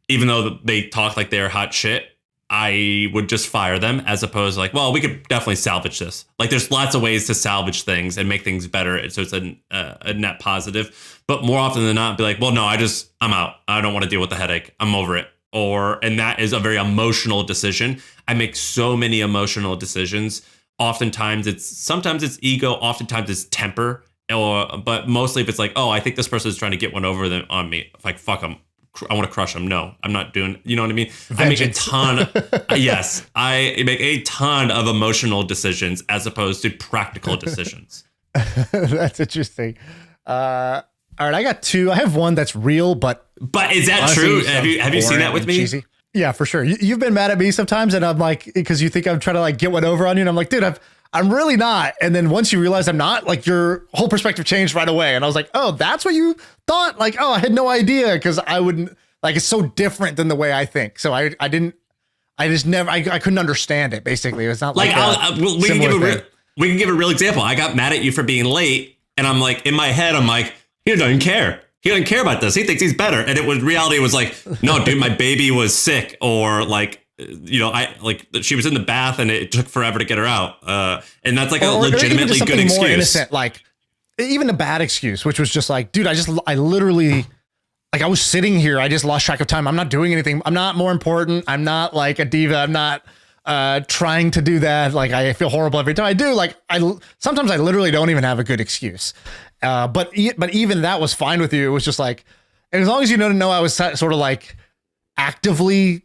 even though they talk like they're hot shit. I would just fire them as opposed to like, well, we could definitely salvage this. Like there's lots of ways to salvage things and make things better. So it's a net positive. But more often than not, be like, well, no, I'm out. I don't want to deal with the headache. I'm over it. And that is a very emotional decision. I make so many emotional decisions. Sometimes it's ego, oftentimes it's temper, but mostly if it's like, oh, I think this person is trying to get one over on me. Like, fuck them. I want to crush them. No, I'm not doing, you know what I mean? Vengeance. I make a ton of emotional decisions as opposed to practical decisions. That's interesting. All right, I got 2. I have one that's real, but is that true? Have you seen that with me? Cheesy. Yeah, for sure. You've been mad at me sometimes, and I'm like, because you think I'm trying to like get one over on you, and I'm like, dude, I'm really not. And then once you realize I'm not, like your whole perspective changed right away. And I was like, oh, that's what you thought? Like, oh, I had no idea because I wouldn't like it's so different than the way I think. So I couldn't understand it. Basically, it's not like we can give a real example. I got mad at you for being late, and I'm like in my head, I'm like, he doesn't care. He doesn't care about this. He thinks he's better. And reality was like, no, dude, my baby was sick, or like. She was in the bath and it took forever to get her out. And that's like a legitimately good excuse. More innocent, like even a bad excuse, which was just like, dude, I literally, like I was sitting here. I just lost track of time. I'm not doing anything. I'm not more important. I'm not like a diva. I'm not trying to do that. Like I feel horrible every time I do. Like sometimes I literally don't even have a good excuse. But even that was fine with you. It was just like, and as long as you know I was sort of like actively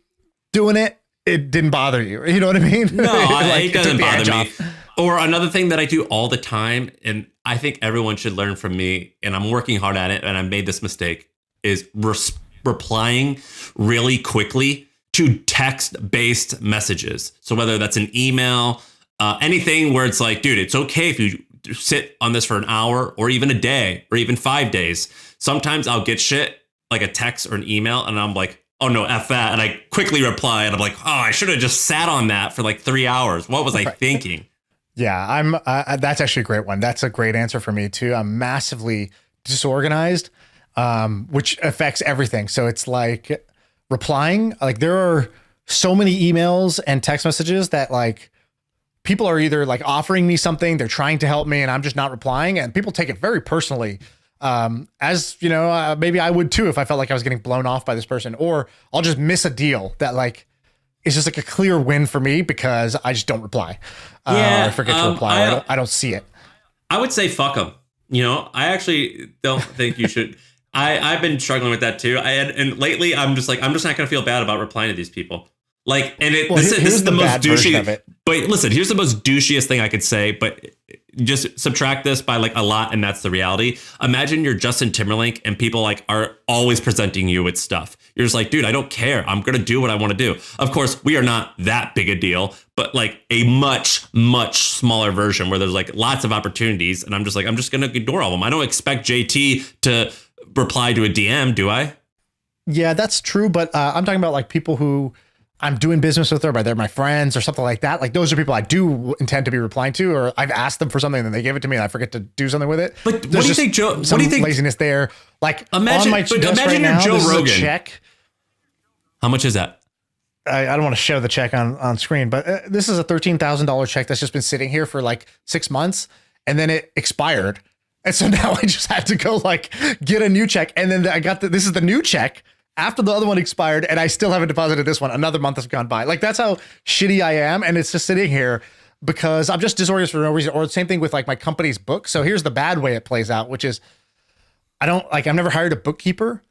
doing it, it didn't bother you. You know what I mean? No, like, it doesn't bother me. Or another thing that I do all the time, and I think everyone should learn from me, and I'm working hard at it, and I made this mistake, is replying really quickly to text-based messages. So whether that's an email, anything where it's like, dude, it's okay if you sit on this for an hour or even a day or even 5 days. Sometimes I'll get shit like a text or an email, and I'm like, oh no, F that. And I quickly reply and I'm like, oh, I should have just sat on that for like 3 hours. What was I thinking? Yeah, that's actually a great one. That's a great answer for me too. I'm massively disorganized, which affects everything. So it's like replying, like there are so many emails and text messages that like people are either like offering me something, they're trying to help me and I'm just not replying. And people take it very personally. As you know, maybe I would too if I felt like I was getting blown off by this person, or I'll just miss a deal that like is just like a clear win for me because I just don't reply. Or I forget to reply. I don't see it. I would say fuck them. You know, I actually don't think you should. I've been struggling with that too. And lately I'm just not going to feel bad about replying to these people. Like, and this is the most douchey. But listen, here's the most douchiest thing I could say. But just subtract this by like a lot, and that's the reality. Imagine you're Justin Timberlake, and people like are always presenting you with stuff. You're just like, dude, I don't care. I'm gonna do what I want to do. Of course, we are not that big a deal, but like a much smaller version where there's like lots of opportunities, and I'm just gonna ignore all of them. I don't expect JT to reply to a DM, do I? Yeah, that's true. But I'm talking about like people who I'm doing business with, or they're my friends or something like that. Like those are people I do intend to be replying to, or I've asked them for something and then they give it to me and I forget to do something with it. But what do you think, Joe? What do you think? Laziness there. Like imagine you're Joe Rogan. Check. How much is that? I don't want to show the check on screen, but this is a $13,000 check that's just been sitting here for like 6 months, and then it expired, and so now I just had to go like get a new check, and then I got this is the new check after the other one expired, and I still haven't deposited this one. Another month has gone by. Like that's how shitty I am, and it's just sitting here because I'm just disorganized for no reason. Or the same thing with like my company's book. So here's the bad way it plays out, which is I've never hired a bookkeeper.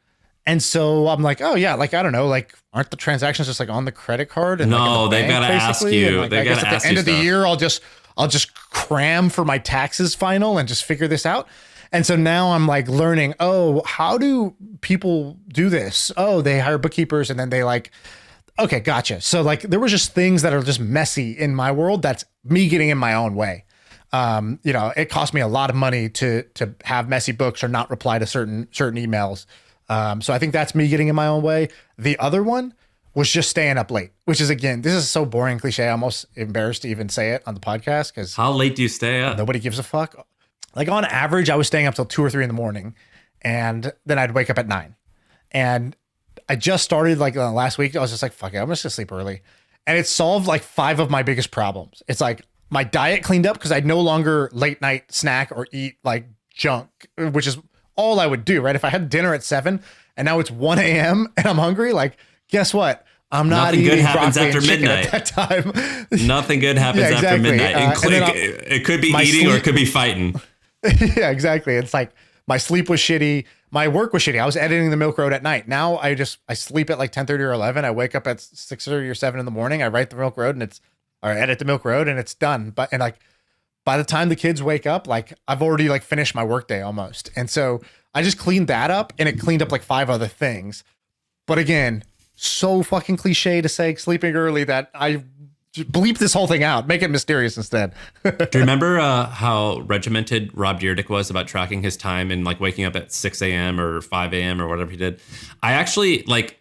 And so I'm like, oh yeah, like, I don't know, like, aren't the transactions just like on the credit card? And no, like they've got to ask you. Like, they got to ask you. At the end of the year, I'll just cram for my taxes final and just figure this out. And so now I'm like learning, oh, how do people do this? Oh, they hire bookkeepers and then they like, okay, gotcha. So like there was just things that are just messy in my world. That's me getting in my own way. You know, it cost me a lot of money to have messy books or not reply to certain emails. So I think that's me getting in my own way. The other one was just staying up late, which is, again, this is so boring, cliche. I'm almost embarrassed to even say it on the podcast because how late do you stay up? Nobody gives a fuck. Like on average, I was staying up till 2 or 3 in the morning, and then I'd wake up at 9. And I just started like last week. I was just like, fuck it, I'm just gonna sleep early, and it solved like 5 of my biggest problems. It's like my diet cleaned up because I'd no longer late night snack or eat like junk, which is all I would do, right? If I had dinner at 7 and now it's 1 a.m. and I'm hungry, like, guess what? I'm not Nothing eating good happens after midnight at that time. Nothing good happens after midnight. It could be eating or it could be fighting. Yeah, exactly. It's like my sleep was shitty. My work was shitty. I was editing the Milk Road at night. Now I sleep at like 10:30 or 11. I wake up at 6:30 or 7 in the morning. I write the Milk Road or edit the Milk Road and it's done. And like by the time the kids wake up, like I've already like finished my workday almost. And so I just cleaned that up, and it cleaned up like 5 other things. But again, so fucking cliche to say sleeping early that I bleep this whole thing out. Make it mysterious instead. Do you remember how regimented Rob Dyrdek was about tracking his time and like waking up at 6 a.m. or 5 a.m. or whatever he did? I actually like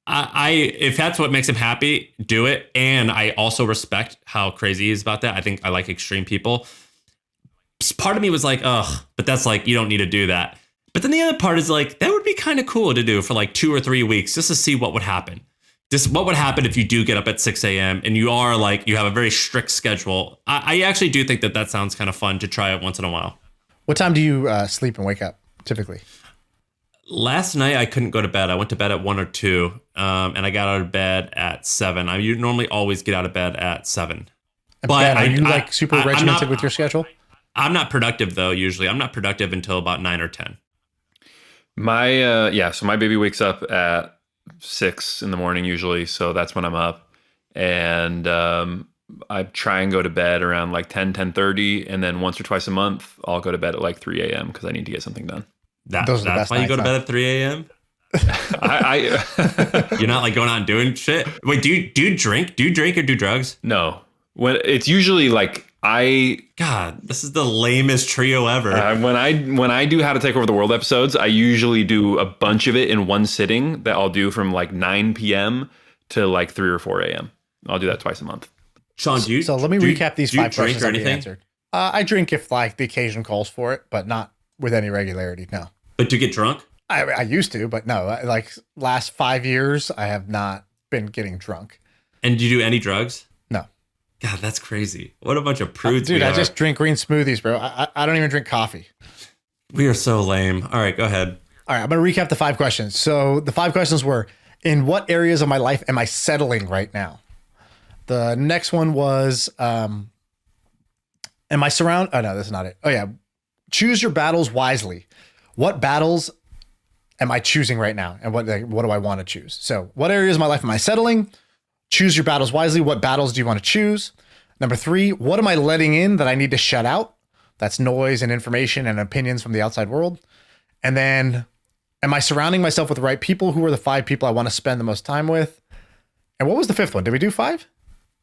I if that's what makes him happy, do it. And I also respect how crazy he is about that. I think I like extreme people. Part of me was like, ugh, but that's like, you don't need to do that. But then the other part is like, that would be kind of cool to do for like 2 or 3 weeks just to see what would happen. Just what would happen if you do get up at 6 a.m. and you are like, you have a very strict schedule. I actually do think that sounds kind of fun to try it once in a while. What time do you sleep and wake up typically? Last night I couldn't go to bed. I went to bed at 1 or 2, and I got out of bed at 7. I normally always get out of bed at 7. But Ben, are you like super regimented with your schedule? I'm not productive though. Usually, I'm not productive until about 9 or 10. My so my baby wakes up at 6 in the morning usually, so that's when I'm up, and I try and go to bed around like 10:30, and then once or twice a month I'll go to bed at like 3 a.m. because I need to get something done. That's why you go to bed at 3 a.m.? You're not like going out and doing shit? Wait, do you drink? Do you drink or do drugs? No. When it's usually like God, this is the lamest trio ever. When I do How to Take Over the World episodes, I usually do a bunch of it in one sitting that I'll do from like 9 p.m. to like 3 or 4 a.m. I'll do that twice a month. Sean, so let me recap these 5 questions or anything? Answered. I drink if like the occasion calls for it, but not with any regularity. No. But do you get drunk? I used to, but no. Like last 5 years, I have not been getting drunk. And do you do any drugs? No. God, that's crazy. What a bunch of prudes dude, we are. I just drink green smoothies, bro. I don't even drink coffee. We are so lame. All right, go ahead. All right, I'm going to recap the 5 questions. So the 5 questions were, in what areas of my life am I settling right now? The next one was, am I surrounded? Oh, no, that's not it. Oh, yeah. Choose your battles wisely. What battles am I choosing right now? And what do I want to choose? So what areas of my life am I settling? Choose your battles wisely. What battles do you want to choose? Number 3, what am I letting in that I need to shut out? That's noise and information and opinions from the outside world. And then, am I surrounding myself with the right people? Who are the 5 people I want to spend the most time with? And what was the 5th one? Did we do 5?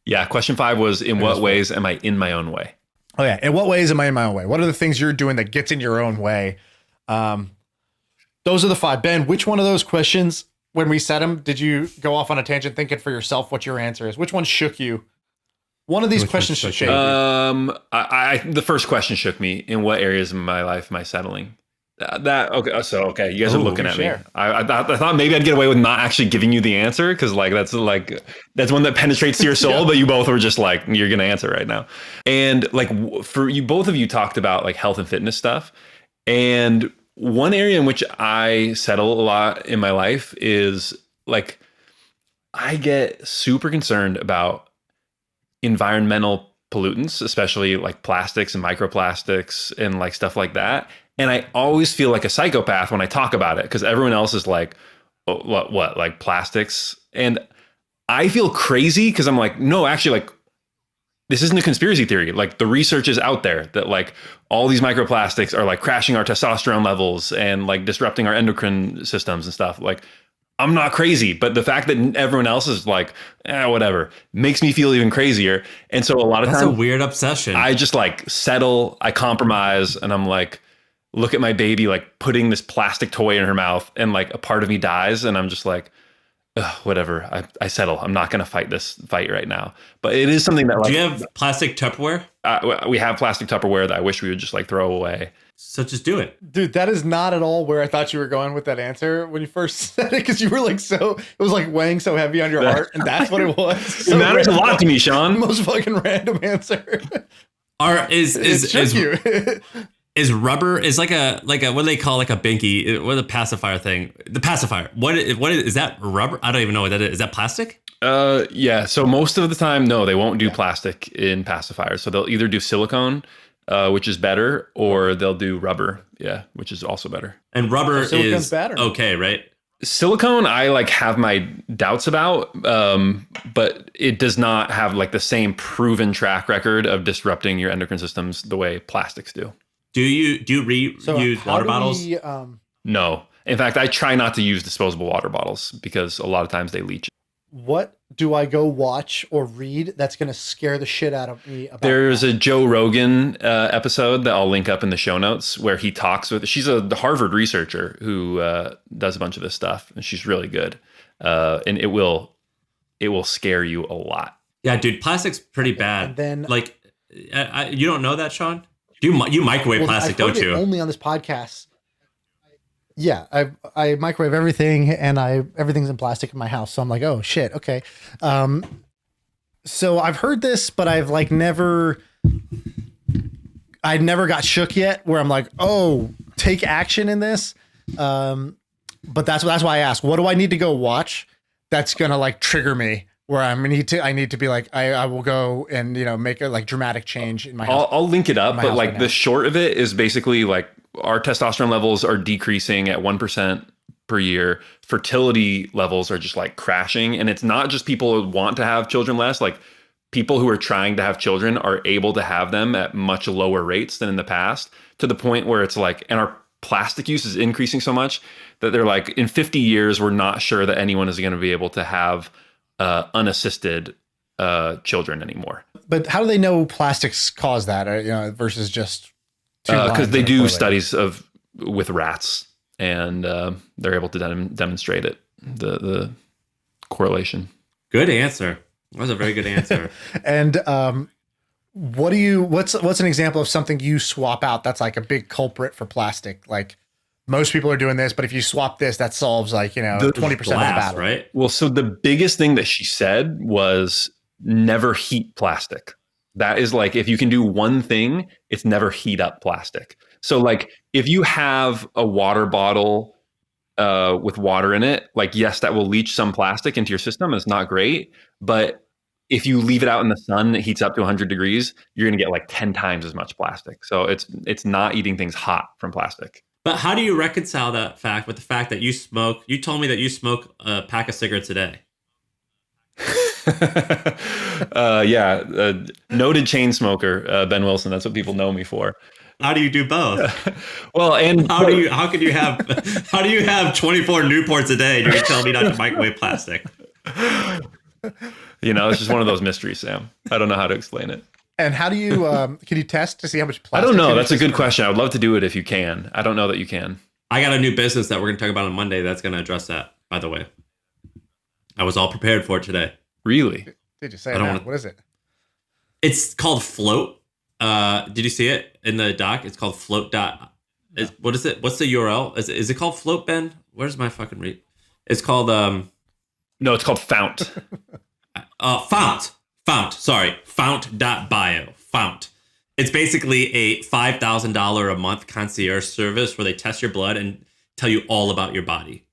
Yeah, question 5 was, in what ways am I in my own way? Oh, yeah. In what ways am I in my own way? What are the things you're doing that gets in your own way? Those are the 5. Ben, which one of those questions, when we set them, did you go off on a tangent thinking for yourself what your answer is? Which one shook you? One of these questions should shake you. The first question shook me. In what areas of my life am I settling? Okay. You guys are looking at me. I thought maybe I'd get away with not actually giving you the answer because that's one that penetrates to your soul. Yeah. But you both were just like, you're gonna answer right now. And like for you, both of you talked about like health and fitness stuff. And one area in which I settle a lot in my life is like I get super concerned about environmental pollutants, especially like plastics and microplastics and like stuff like that. And I always feel like a psychopath when I talk about it because everyone else is like, oh, what, like plastics? And I feel crazy because I'm like, no, actually, like, this isn't a conspiracy theory. Like the research is out there that like all these microplastics are like crashing our testosterone levels and like disrupting our endocrine systems and stuff. Like I'm not crazy, but the fact that everyone else is like, whatever, makes me feel even crazier. And so a lot of times, that's a weird obsession. I just like settle, I compromise, and I'm like, look at my baby, like putting this plastic toy in her mouth, and like a part of me dies, and I'm just like, whatever, I settle. I'm not going to fight this fight right now. But it is something that like, do you have plastic Tupperware? We have plastic Tupperware that I wish we would just like throw away. So just do it. Dude, that is not at all where I thought you were going with that answer when you first said it, because you were like it was like weighing so heavy on your heart, and that's what it was. So it matters a lot to me, Sean. Most fucking random answer. Is rubber is like a what do they call like a binky? What is a pacifier thing? The pacifier. What is that rubber? I don't even know what that is. Is that plastic? Yeah. So most of the time, no, they won't do plastic in pacifiers. So they'll either do silicone, which is better, or they'll do rubber. Yeah, which is also better. And rubber is better. Okay, right? Silicone, I like have my doubts about, but it does not have like the same proven track record of disrupting your endocrine systems the way plastics do. Do you reuse water bottles? No. In fact, I try not to use disposable water bottles because a lot of times they leach. what do I go watch or read that's going to scare the shit out of me about There's that? a Joe Rogan episode that I'll link up in the show notes where he talks with. She's a Harvard researcher who does a bunch of this stuff, and she's really good. And it will scare you a lot. Yeah, dude, plastic's pretty bad. And then, like, you don't know that, Sean? You microwave plastic, I've heard don't you? it only on this podcast. Yeah, I microwave everything, and everything's in plastic in my house. So I'm like, oh shit, okay. So I've heard this, but I've like I never got shook yet. Where I'm like, oh, take action in this. But that's why I asked, what do I need to go watch that's gonna like trigger me? Where I need to be like, I will go and make a like dramatic change in my house. I'll link it up, but like right the now. short of it is basically like our testosterone levels are decreasing at 1% per year. Fertility levels are just like crashing. And it's not just people who want to have children less, like people who are trying to have children are able to have them at much lower rates than in the past, to the point where it's like, and our plastic use is increasing so much that they're like, in 50 years, we're not sure that anyone is going to be able to have unassisted children anymore. But how do they know plastics cause that, versus just because they do studies with rats, and they're able to demonstrate it, the correlation. Good answer. That was a very good answer. And what's an example of something you swap out that's like a big culprit for plastic? Like most people are doing this, but if you swap this, that solves like 20% of the battle, right? Well, so the biggest thing that she said was never heat plastic. That is like, if you can do one thing, it's never heat up plastic. So like if you have a water bottle with water in it, like, yes, that will leach some plastic into your system. It's not great. But if you leave it out in the sun, it heats up to 100 degrees, you're going to get like 10 times as much plastic. So it's not eating things hot from plastic. But how do you reconcile that fact with the fact that you smoke? You told me that you smoke a pack of cigarettes a day. Noted chain smoker, Ben Wilson. That's what people know me for. How do you do both? Well, and how do you have 24 Newports a day and you're telling me not to microwave plastic? It's just one of those mysteries, Sam. I don't know how to explain it. And how do you can you test to see how much plastic? I don't know. That's a good question. I would love to do it if you can. I don't know that you can. I got a new business that we're going to talk about on Monday that's going to address that, by the way. I was all prepared for it today. Really? Did you say it? What is it? It's called Float. Did you see it in the doc? It's called Float. What is it? What's the URL? Is it called Float, Ben? Where's my fucking read? It's called No, it's called Fount. Fount. Sorry. Fount.bio. Fount. It's basically a $5,000 a month concierge service where they test your blood and tell you all about your body.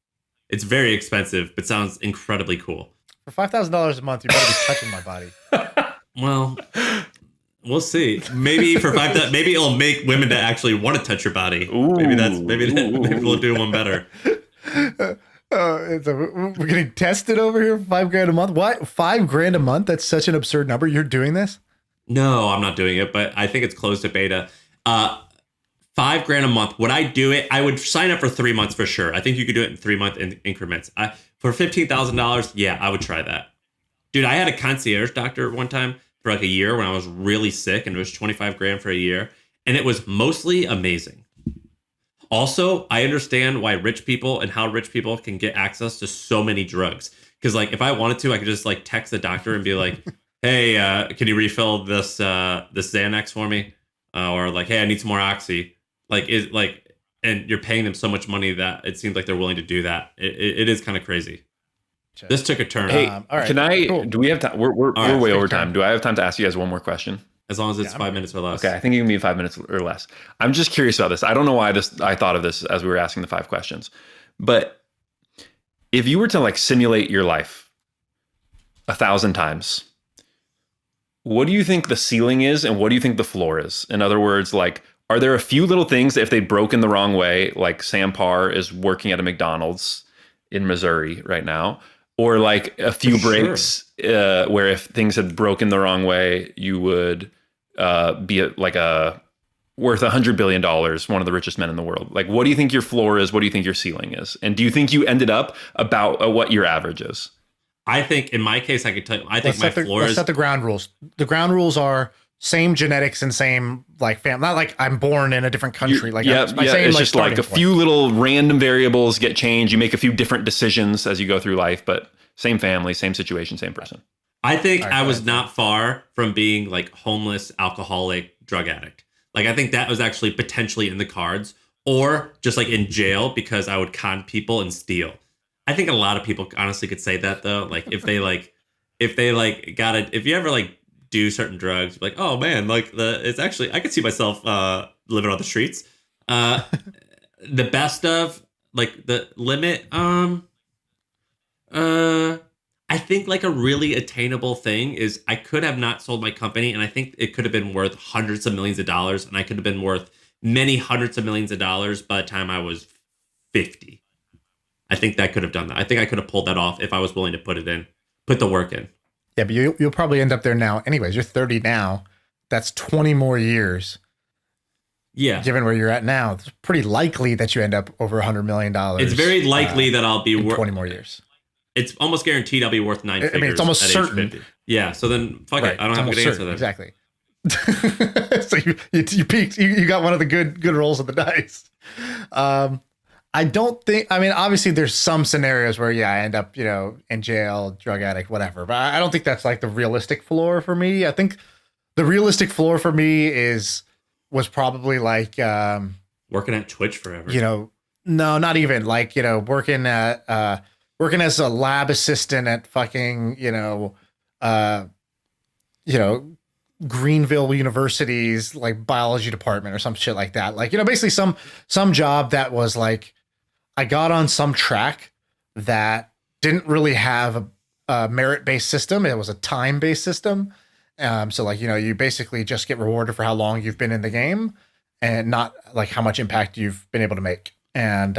It's very expensive, but sounds incredibly cool. For $5,000 a month, you better be touching my body. Well, we'll see. Maybe maybe it'll make women to actually want to touch your body. Ooh. Maybe we'll do one better. We're getting tested over here for $5,000 a month. What? $5,000 a month? That's such an absurd number. You're doing this? No, I'm not doing it, but I think it's close to beta. $5,000 a month. Would I do it? I would sign up for 3 months for sure. I think you could do it in 3-month increments. For $15,000, yeah, I would try that. Dude, I had a concierge doctor one time for like a year when I was really sick, and it was $25,000 for a year, and it was mostly amazing. Also, I understand why rich people and how rich people can get access to so many drugs. Because like, if I wanted to, I could just like text the doctor and be like, "Hey, can you refill this Xanax for me?" Or like, "Hey, I need some more Oxy." And you're paying them so much money that it seems like they're willing to do that. It is kind of crazy. This took a turn. Hey, all right, can I? cool. Do we have time? We're way over time. Do I have time to ask you guys one more question? As long as it's 5 minutes or less. Okay, I think you can be 5 minutes or less. I'm just curious about this. I don't know why I thought of this as we were asking the 5 questions, but if you were to like simulate your life 1,000 times, what do you think the ceiling is, and what do you think the floor is? In other words, like, are there a few little things that if they broken the wrong way, like Sam Parr is working at a McDonald's in Missouri right now, or like a few breaks where if things had broken the wrong way, you would be worth $100 billion, one of the richest men in the world. Like, what do you think your floor is? What do you think your ceiling is? And do you think you ended up about what your average is? I think in my case, I could tell you, I think my Let's floors. set the ground rules. The ground rules are same genetics and same like family. Not like I'm born in a different country. Like yeah, same, it's just like a starting few little random variables get changed. You make a few different decisions as you go through life, but same family, same situation, same person. I think Alright, I go was ahead, not far from being like homeless, alcoholic, drug addict. Like I think that was actually potentially in the cards, or just like in jail because I would con people and steal. I think a lot of people honestly could say that though. Like if they like got it, if you ever like do certain drugs, you're like, oh man, like it's actually I could see myself living on the streets. Uh, the best of like the limit, I think like a really attainable thing is I could have not sold my company, and I think it could have been worth hundreds of millions of dollars, and I could have been worth many hundreds of millions of dollars by the time I was 50. I think that could have done that. I think I could have pulled that off if I was willing to put the work in. Yeah, but you'll probably end up there now. Anyways, you're 30 now. That's 20 more years. Yeah. Given where you're at now, it's pretty likely that you end up over $100 million. It's very likely that I'll be worth 20 more years. It's almost guaranteed I'll be worth nine figures. I mean, it's almost certain. Yeah. So then, fuck it. I don't have a good answer then. Exactly. So you peaked. You got one of the good rolls of the dice. I don't think. I mean, obviously, there's some scenarios where I end up in jail, drug addict, whatever. But I don't think that's like the realistic floor for me. I think the realistic floor for me was probably like working at Twitch forever. No, not even like working as a lab assistant at fucking Greenville University's like biology department or some shit like that. Like basically some job that was like I got on some track that didn't really have a merit-based system. It was a time-based system. So like you basically just get rewarded for how long you've been in the game, and not like how much impact you've been able to make. And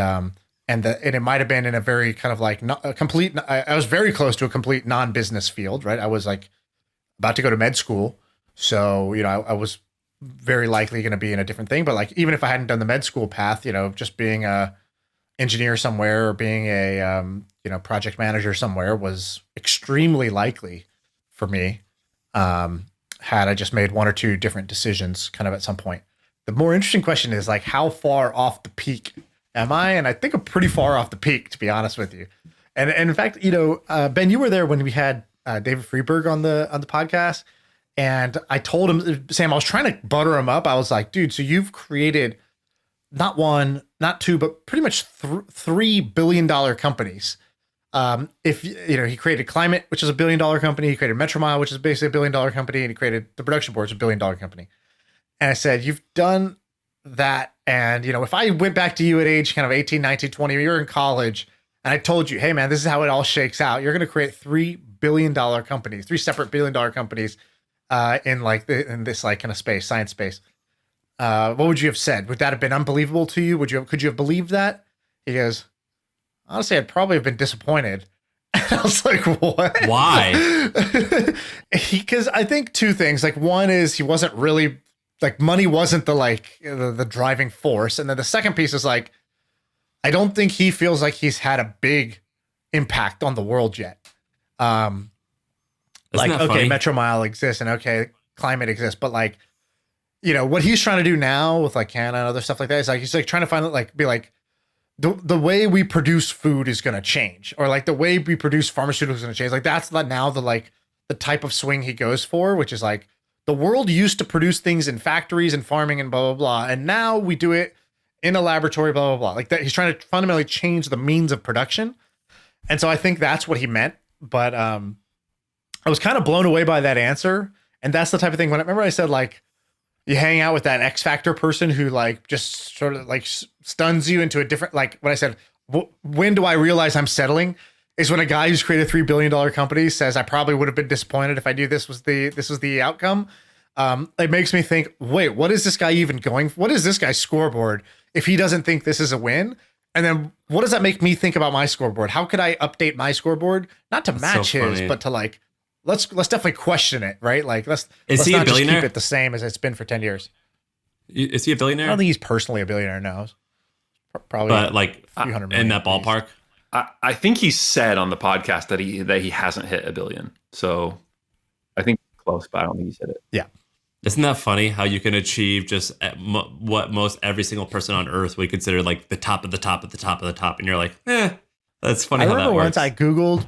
it might have been in a very kind of like not a complete. I was very close to a complete non-business field, right? I was like about to go to med school, so I was very likely going to be in a different thing. But like even if I hadn't done the med school path, just being a engineer somewhere or being a project manager somewhere was extremely likely for me. Had I just made one or two different decisions, kind of at some point. The more interesting question is like how far off the peak am I? And I think I'm pretty far off the peak, to be honest with you. And in fact, Ben, you were there when we had David Freeberg on the podcast, and I told him, Sam, I was trying to butter him up. I was like, dude, so you've created not one, not two, but pretty much $3 billion companies. If he created Climate, which is $1 billion company, he created Metromile, which is basically $1 billion company, and he created the Production Board, which is $1 billion company. And I said, you've done that. And, if I went back to you at age kind of 18, 19, 20, you're in college, and I told you, hey man, this is how it all shakes out. You're going to create $3 billion companies, 3 separate $1 billion companies, in this like kind of space, science space. What would you have said? Would that have been unbelievable to you? Could you have believed that? He goes, honestly, I'd probably have been disappointed. And I was like, what? Why? Because I think two things. Like one is he wasn't really like money wasn't the driving force. And then the second piece is like, I don't think he feels like he's had a big impact on the world yet. Like, okay, funny? Metromile exists and okay, Climate exists, but like, what he's trying to do now with like Canna and other stuff like that is like, he's like trying to find like, be like, the way we produce food is going to change, or like the way we produce pharmaceuticals is going to change. Like that's now the type of swing he goes for, which is like the world used to produce things in factories and farming and blah, blah, blah. And now we do it in a laboratory, blah, blah, blah. Like that. He's trying to fundamentally change the means of production. And so I think that's what he meant. But I was kind of blown away by that answer. And that's the type of thing remember I said like, you hang out with that X Factor person who like just sort of like stuns you into a different, like when I said, when do I realize I'm settling is when a guy who's created $3 billion company says, I probably would have been disappointed if I knew this was the outcome. It makes me think, wait, what is this guy even going for? What is this guy's scoreboard if he doesn't think this is a win? And then what does that make me think about my scoreboard? How could I update my scoreboard? Not to match his, but to like, let's definitely question it, right? Like let's he not a billionaire? Just keep it the same as it's been for 10 years. Is he a billionaire? I don't think he's personally a billionaire now. Probably, but like $300 million in that ballpark. I think he said on the podcast that he hasn't hit $1 billion. So I think close, but I don't think he said it. Yeah. Isn't that funny how you can achieve just what most every single person on earth would consider like the top of the top of the top of the top, and you're like, that's funny I how that remember works. once I Googled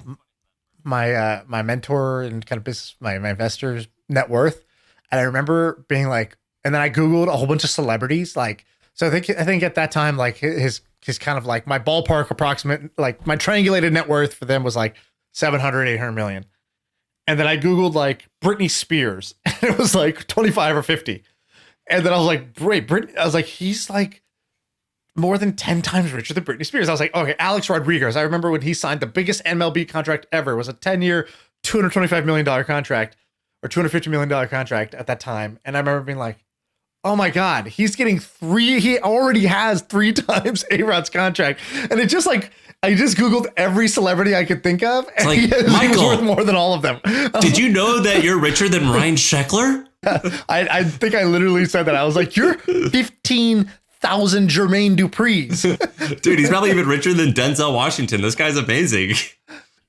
my my mentor and kind of business, my investors' net worth, and I remember being like, and then I Googled a whole bunch of celebrities, like, so I think at that time, like his kind of like my ballpark approximate, like my triangulated net worth for them was like 700, 800 million. And then I Googled like Britney Spears, and it was like 25 or 50. And then I was like, wait, I was like, he's like more than 10 times richer than Britney Spears. I was like, okay, Alex Rodriguez. I remember when he signed the biggest MLB contract ever. It was a 10-year, $225 million contract or $250 million contract at that time. And I remember being like, oh my God, he's getting he already has 3 times A-Rod's contract. And it just like, I just Googled every celebrity I could think of, and like, he was Michael, worth more than all of them. Did you know that you're richer than Ryan Sheckler? I think I literally said that. I was like, you're 15,000 Jermaine Dupri's. Dude, he's probably even richer than Denzel Washington. This guy's amazing.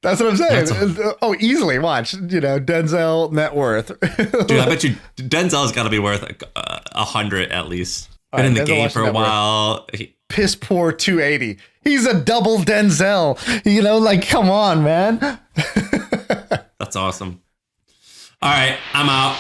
That's what I'm saying. Oh, easily. Watch, Denzel net worth. Dude, I bet you Denzel's got to be worth 100 at least. Been in the Denzel game for a Washington while. Piss poor 280. He's a double Denzel. Like, come on, man. That's awesome. All right, I'm out.